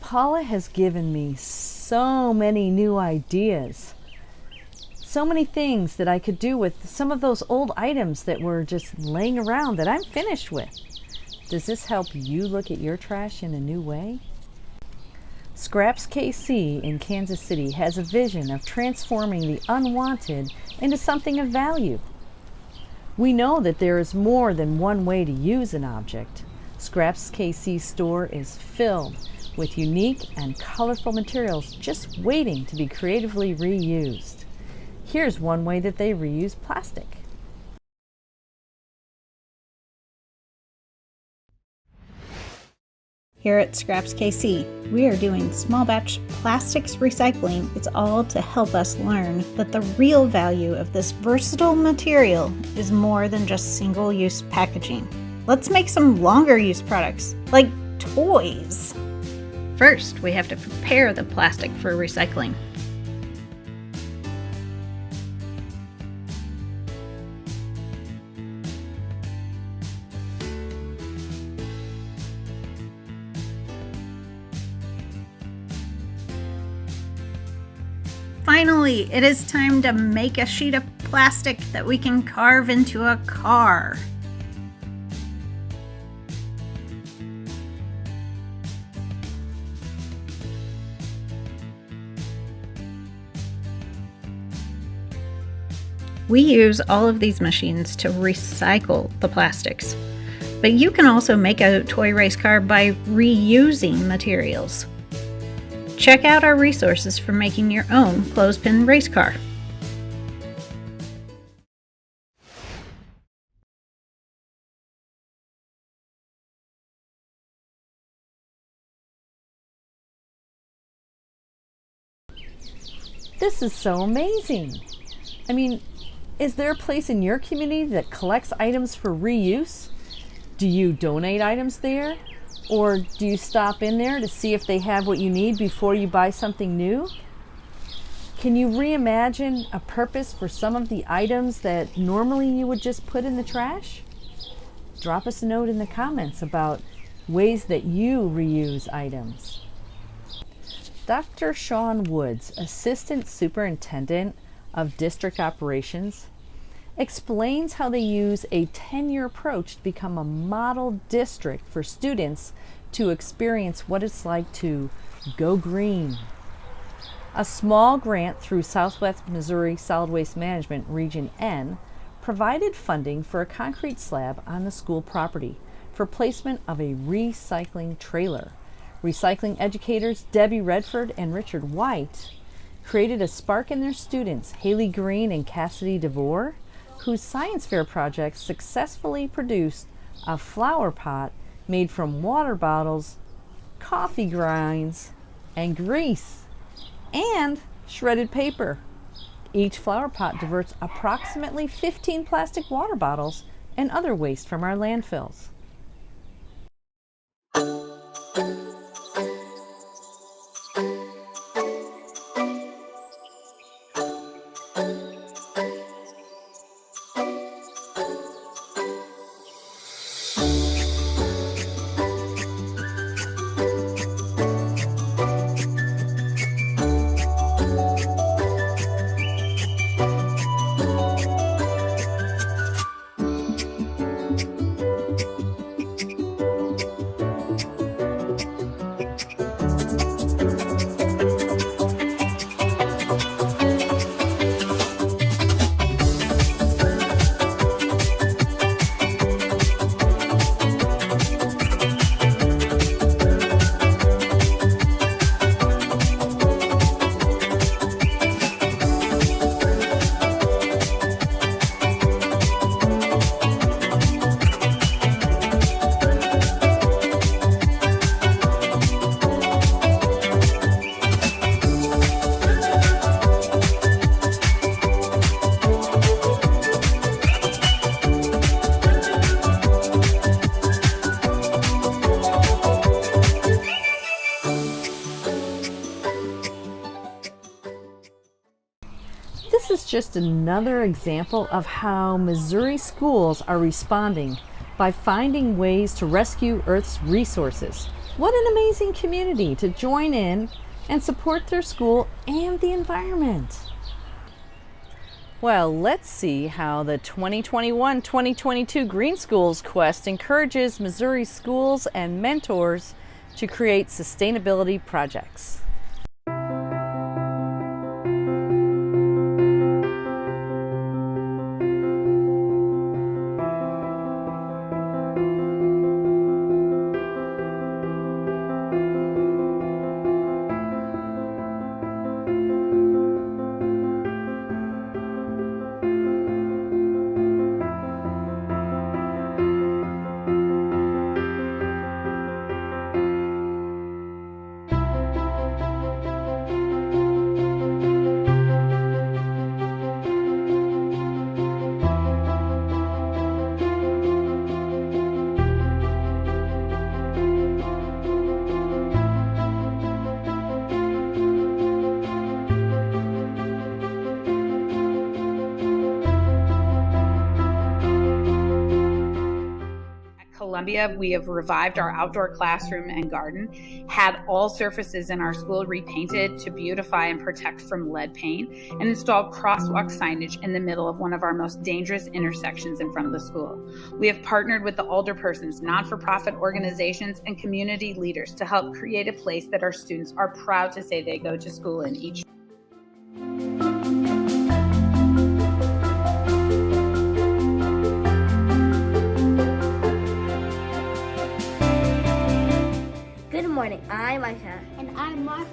E: Paula has given me so many new ideas. So many things that I could do with some of those old items that were just laying around that I'm finished with. Does this help you look at your trash in a new way? Scraps KC in Kansas City has a vision of transforming the unwanted into something of value. We know that there is more than one way to use an object. Scraps KC store is filled with unique and colorful materials just waiting to be creatively reused. Here's one way that they reuse plastic.
O: Here at Scraps KC, we are doing small batch plastics recycling. It's all to help us learn that the real value of this versatile material is more than just single-use packaging. Let's make some longer use products, like toys. First, we have to prepare the plastic for recycling. Finally, it is time to make a sheet of plastic that we can carve into a car. We use all of these machines to recycle the plastics, but you can also make a toy race car by reusing materials. Check out our resources for making your own clothespin race car.
E: This is so amazing. I mean, is there a place in your community that collects items for reuse? Do you donate items there? Or do you stop in there to see if they have what you need before you buy something new? Can you reimagine a purpose for some of the items that normally you would just put in the trash? Drop us a note in the comments about ways that you reuse items. Dr. Sean Woods, Assistant Superintendent of District Operations, explains how they use a 10-year approach to become a model district for students to experience what it's like to go green, A small grant through Southwest Missouri Solid Waste Management Region N provided funding for a concrete slab on the school property for placement of a recycling trailer. Recycling educators Debbie Redford and Richard White created a spark in their students, Haley Green and Cassidy DeVore, whose science fair projects successfully produced a flower pot made from water bottles, coffee grinds, and grease, and shredded paper. Each flower pot diverts approximately 15 plastic water bottles and other waste from our landfills. This is just another example of how Missouri schools are responding by finding ways to rescue Earth's resources. What an amazing community to join in and support their school and the environment. Well, let's see how the 2021-2022 Green Schools Quest encourages Missouri schools and mentors to create sustainability projects.
N: We have revived our outdoor classroom and garden, had all surfaces in our school repainted to beautify and protect from lead paint, and installed crosswalk signage in the middle of one of our most dangerous intersections in front of the school. We have partnered with the alderpersons, non-for-profit organizations, and community leaders to help create a place that our students are proud to say they go to school in each.
P: Good morning, I'm Aisha.
H: And I'm Martha.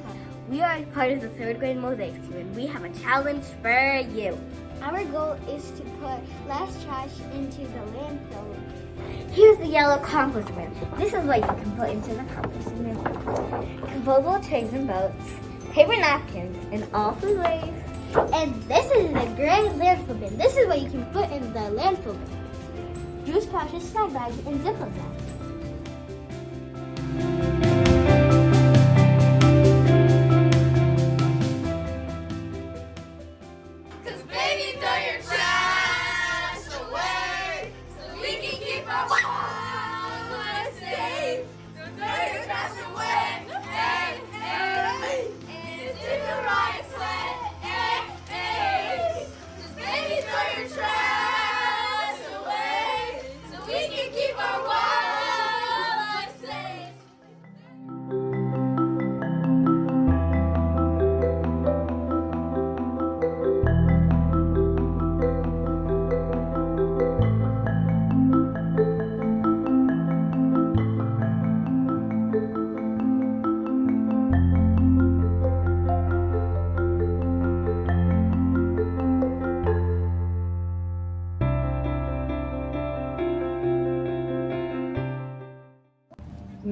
P: We are part of the 3rd grade mosaic team, and we have a challenge for you.
H: Our goal is to put less trash into the landfill.
P: Here's the yellow compost bin. This is what you can put into the compost bin. Compostable twigs and boats, paper napkins, and all food waste.
H: And this is the gray landfill bin. This is what you can put in the landfill bin. Juice pouches, snack bags, and Ziploc bags.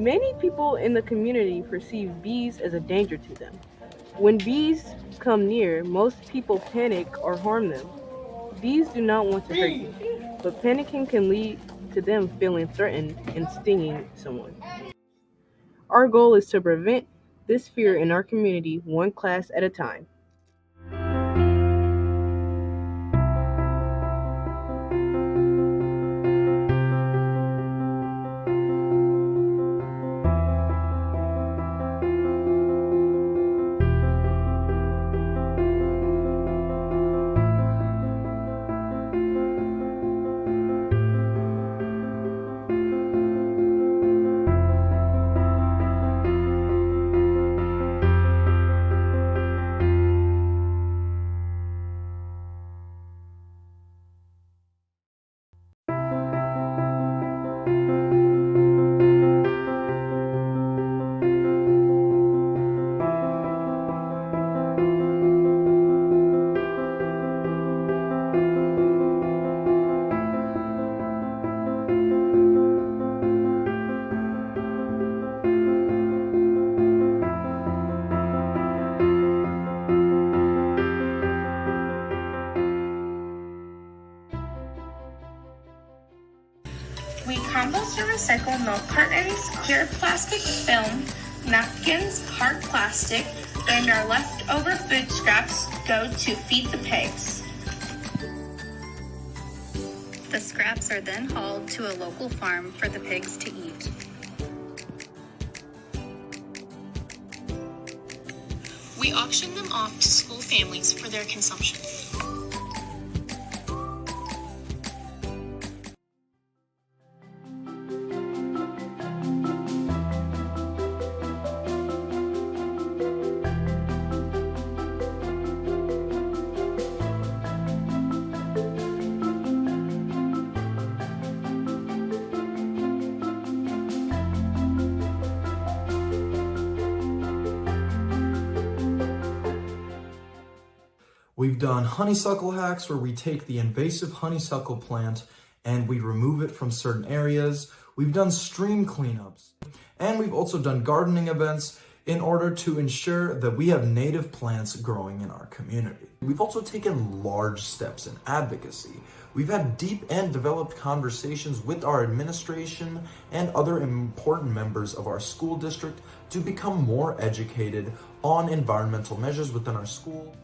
Q: Many people in the community perceive bees as a danger to them. When bees come near, most people panic or harm them. Bees do not want to hurt you, but panicking can lead to them feeling threatened and stinging someone. Our goal is to prevent this fear in our community one class at a time.
R: We compost and recycle milk cartons, clear plastic film, napkins, hard plastic, and our leftover food scraps go to feed the pigs.
S: The scraps are then hauled to a local farm for the pigs to eat.
R: We auction them off to school families for their consumption.
T: We've done honeysuckle hacks where we take the invasive honeysuckle plant and we remove it from certain areas. We've done stream cleanups, and we've also done gardening events in order to ensure that we have native plants growing in our community. We've also taken large steps in advocacy. We've had deep and developed conversations with our administration and other important members of our school district to become more educated on environmental measures within our school.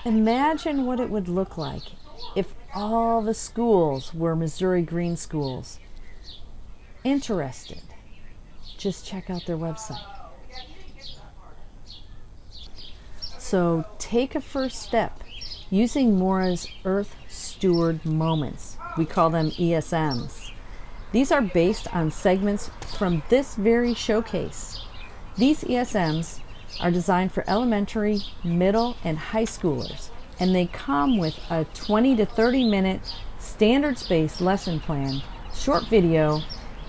E: Imagine what it would look like if all the schools were Missouri Green schools. Interested? Just check out their website. So take a first step using MORA's Earth Steward Moments. We call them ESMs. These are based on segments from this very showcase. These ESMs are designed for elementary, middle, and high schoolers, and they come with a 20 to 30 minute standards-based lesson plan, short video,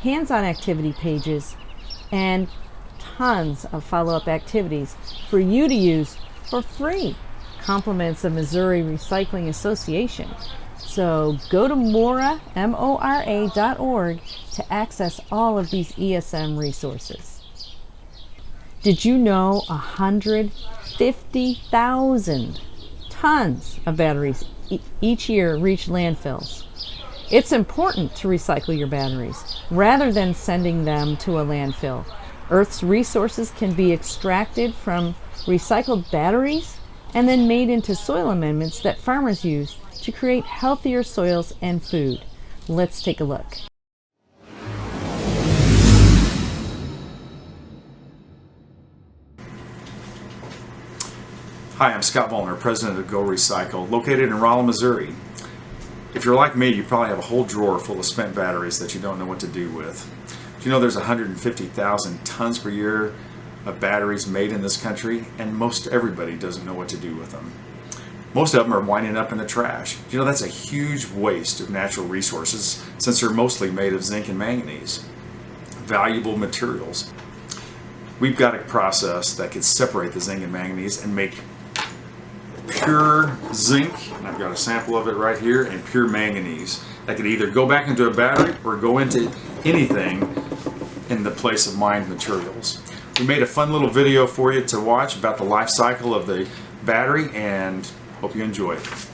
E: hands-on activity pages, and tons of follow-up activities for you to use for free. Compliments of Missouri Recycling Association. So go to MORA, MORA.org to access all of these ESM resources. Did you know 150,000 tons of batteries each year reach landfills? It's important to recycle your batteries rather than sending them to a landfill. Earth's resources can be extracted from recycled batteries and then made into soil amendments that farmers use to create healthier soils and food. Let's take a look.
U: Hi, I'm Scott Vollner, president of Go Recycle, located in Rolla, Missouri. If you're like me, you probably have a whole drawer full of spent batteries that you don't know what to do with. Do you know there's 150,000 tons per year of batteries made in this country, and most everybody doesn't know what to do with them. Most of them are winding up in the trash. Do you know that's a huge waste of natural resources since they're mostly made of zinc and manganese, valuable materials. We've got a process that could separate the zinc and manganese and make pure zinc, and I've got a sample of it right here, and pure manganese that could either go back into a battery or go into anything in the place of mined materials. We made a fun little video for you to watch about the life cycle of the battery, and hope you enjoy it.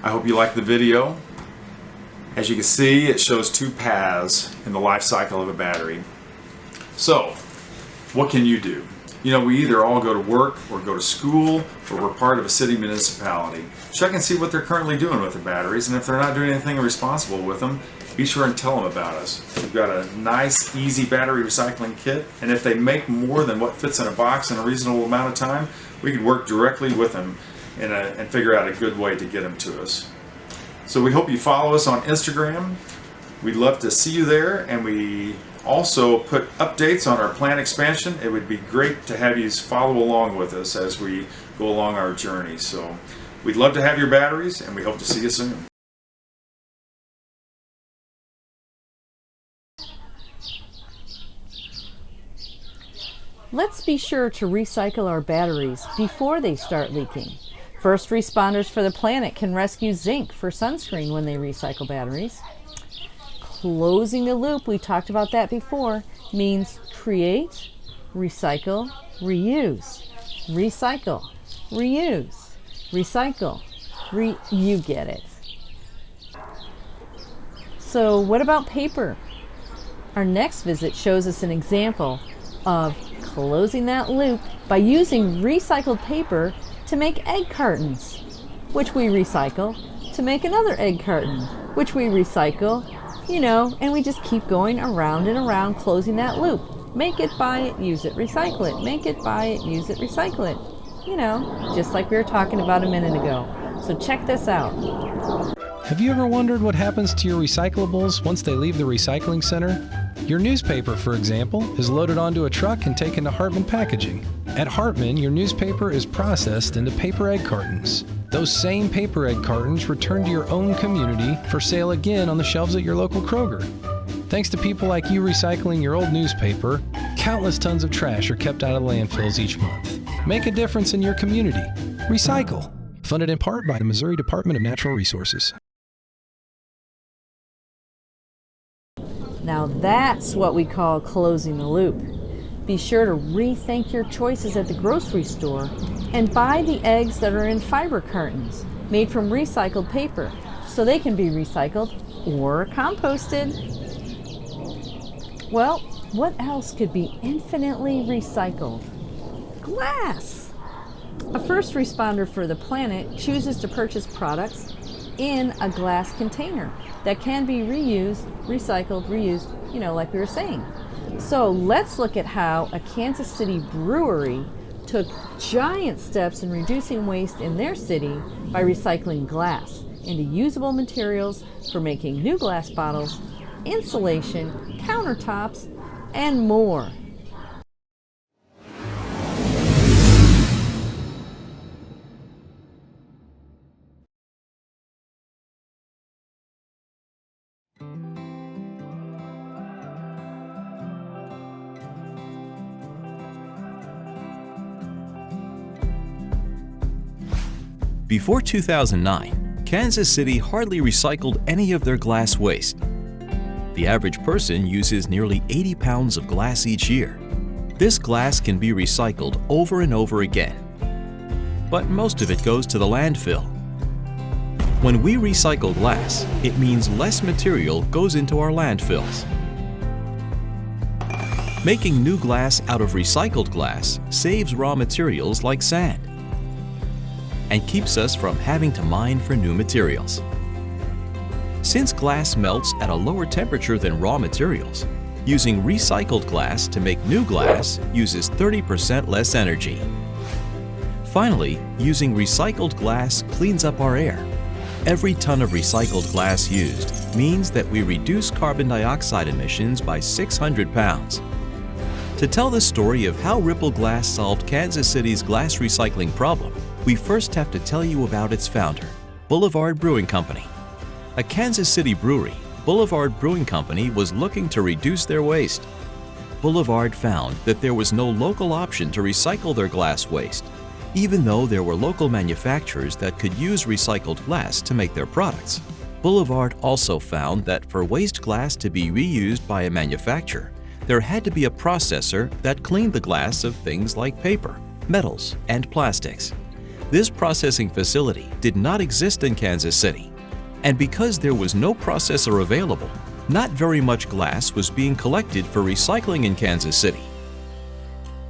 U: I hope you like the video. As you can see, it shows two paths in the life cycle of a battery. So, what can you do? You know, we either all go to work or go to school, or we're part of a city municipality. Check and see what they're currently doing with the batteries, and if they're not doing anything responsible with them, be sure and tell them about us. We've got a nice, easy battery recycling kit, and if they make more than what fits in a box in a reasonable amount of time, we could work directly with them and figure out a good way to get them to us. So we hope you follow us on Instagram. We'd love to see you there, and we also put updates on our plant expansion. It would be great to have you follow along with us as we go along our journey. So we'd love to have your batteries, and we hope to see you soon.
E: Let's be sure to recycle our batteries before they start leaking. First responders for the planet can rescue zinc for sunscreen when they recycle batteries. Closing the loop, we talked about that before, means create, recycle, reuse. Recycle, reuse, recycle, you get it. So what about paper? Our next visit shows us an example of closing that loop by using recycled paper to make egg cartons, which we recycle to make another egg carton, which we recycle, and we just keep going around and around closing that loop. Make it, buy it, use it, recycle it. Make it, buy it, use it, recycle it. Just like we were talking about a minute ago. So check this out.
B: Have you ever wondered what happens to your recyclables once they leave the recycling center? Your newspaper, for example, is loaded onto a truck and taken to Hartmann packaging. At Hartmann, your newspaper is processed into paper egg cartons. Those same paper egg cartons return to your own community for sale again on the shelves at your local Kroger. Thanks to people like you recycling your old newspaper, countless tons of trash are kept out of landfills each month. Make a difference in your community. Recycle. Funded in part by the Missouri Department of Natural Resources.
E: Now that's what we call closing the loop. Be sure to rethink your choices at the grocery store and buy the eggs that are in fiber cartons made from recycled paper so they can be recycled or composted. Well, what else could be infinitely recycled? Glass! A first responder for the planet chooses to purchase products in a glass container that can be reused, recycled, reused, like we were saying. So let's look at how a Kansas City brewery took giant steps in reducing waste in their city by recycling glass into usable materials for making new glass bottles, insulation, countertops, and more.
V: Before 2009, Kansas City hardly recycled any of their glass waste. The average person uses nearly 80 pounds of glass each year. This glass can be recycled over and over again, but most of it goes to the landfill. When we recycle glass, it means less material goes into our landfills. Making new glass out of recycled glass saves raw materials like sand and keeps us from having to mine for new materials. Since glass melts at a lower temperature than raw materials, using recycled glass to make new glass uses 30% less energy. Finally, using recycled glass cleans up our air. Every ton of recycled glass used means that we reduce carbon dioxide emissions by 600 pounds. To tell the story of how Ripple Glass solved Kansas City's glass recycling problem, we first have to tell you about its founder, Boulevard Brewing Company. A Kansas City brewery, Boulevard Brewing Company was looking to reduce their waste. Boulevard found that there was no local option to recycle their glass waste, even though there were local manufacturers that could use recycled glass to make their products. Boulevard also found that for waste glass to be reused by a manufacturer, there had to be a processor that cleaned the glass of things like paper, metals, and plastics. This processing facility did not exist in Kansas City, and because there was no processor available, not very much glass was being collected for recycling in Kansas City.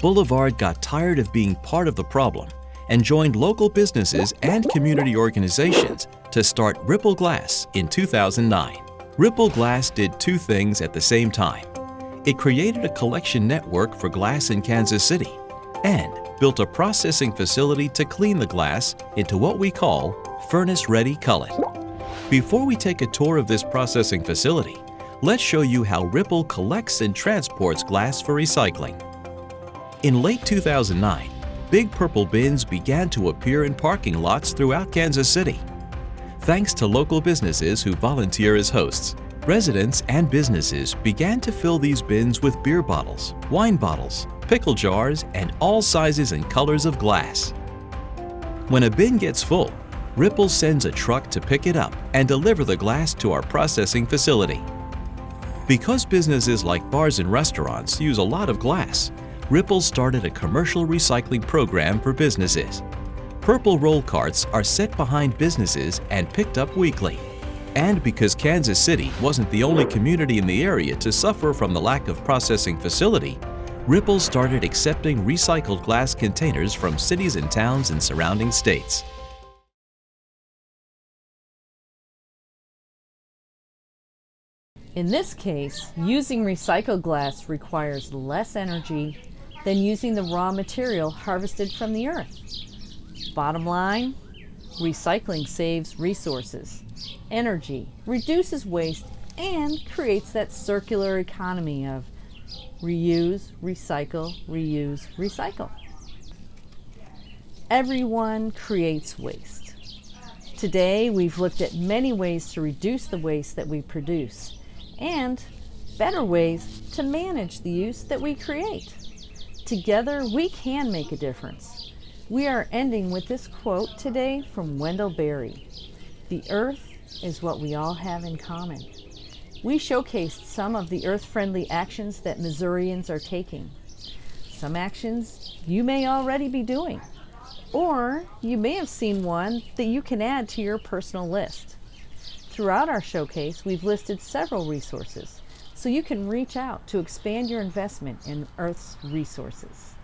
V: Boulevard got tired of being part of the problem and joined local businesses and community organizations to start Ripple Glass in 2009. Ripple Glass did two things at the same time. It created a collection network for glass in Kansas City and built a processing facility to clean the glass into what we call furnace-ready cullet. Before we take a tour of this processing facility, let's show you how Ripple collects and transports glass for recycling. In late 2009, big purple bins began to appear in parking lots throughout Kansas City. Thanks to local businesses who volunteer as hosts, residents and businesses began to fill these bins with beer bottles, wine bottles, pickle jars, and all sizes and colors of glass. When a bin gets full, Ripples sends a truck to pick it up and deliver the glass to our processing facility. Because businesses like bars and restaurants use a lot of glass, Ripples started a commercial recycling program for businesses. Purple roll carts are set behind businesses and picked up weekly. And because Kansas City wasn't the only community in the area to suffer from the lack of processing facility, Ripples started accepting recycled glass containers from cities and towns in surrounding states.
E: In this case, using recycled glass requires less energy than using the raw material harvested from the earth. Bottom line, recycling saves resources, energy, reduces waste, and creates that circular economy of reuse, recycle, reuse, recycle. Everyone creates waste. Today, we've looked at many ways to reduce the waste that we produce and better ways to manage the use that we create. Together, we can make a difference. We are ending with this quote today from Wendell Berry. "The earth is what we all have in common." We showcased some of the earth-friendly actions that Missourians are taking. Some actions you may already be doing, or you may have seen one that you can add to your personal list. Throughout our showcase, we've listed several resources, so you can reach out to expand your investment in Earth's resources.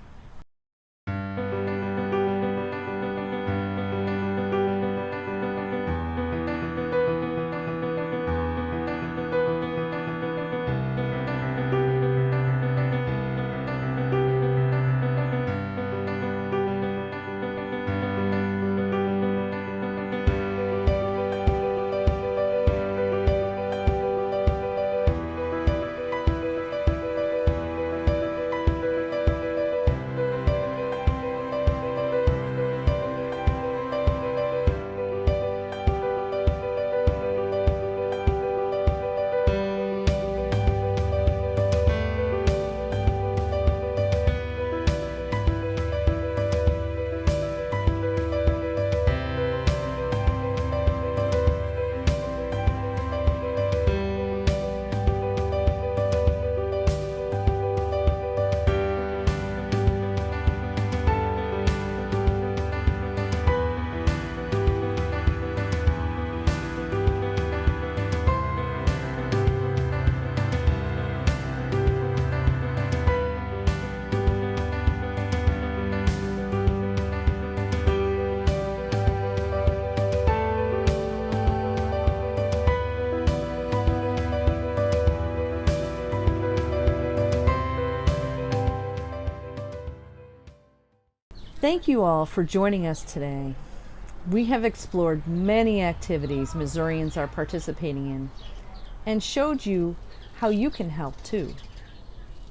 E: Thank you all for joining us today. We have explored many activities Missourians are participating in and showed you how you can help too.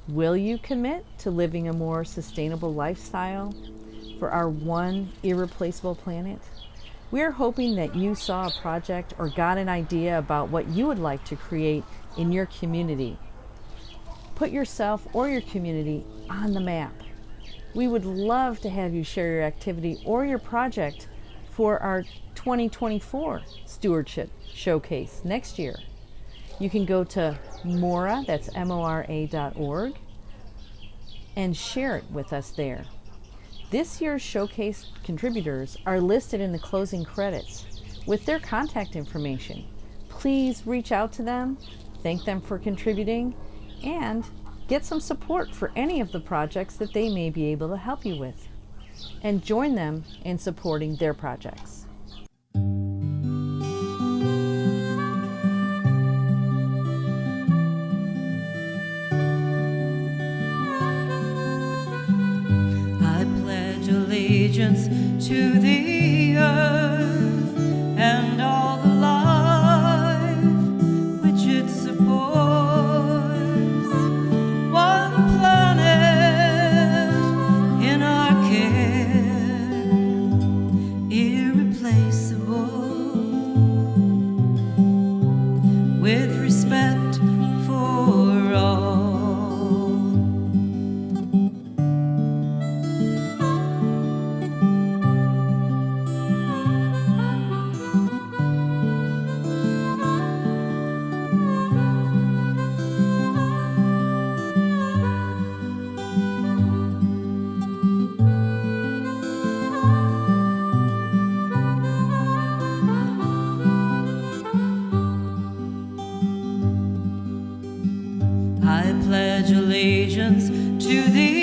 E: Will you commit to living a more sustainable lifestyle for our one irreplaceable planet? We are hoping that you saw a project or got an idea about what you would like to create in your community. Put yourself or your community on the map. We would love to have you share your activity or your project for our 2024 Stewardship Showcase next year. You can go to MORA, that's MORA.org, and share it with us there. This year's showcase contributors are listed in the closing credits with their contact information. Please reach out to them, thank them for contributing, and get some support for any of the projects that they may be able to help you with, and join them in supporting their projects.
C: I pledge allegiance to the earth and all the life which it supports. One planet in our care, irreplaceable, with respect for all. pledge allegiance to the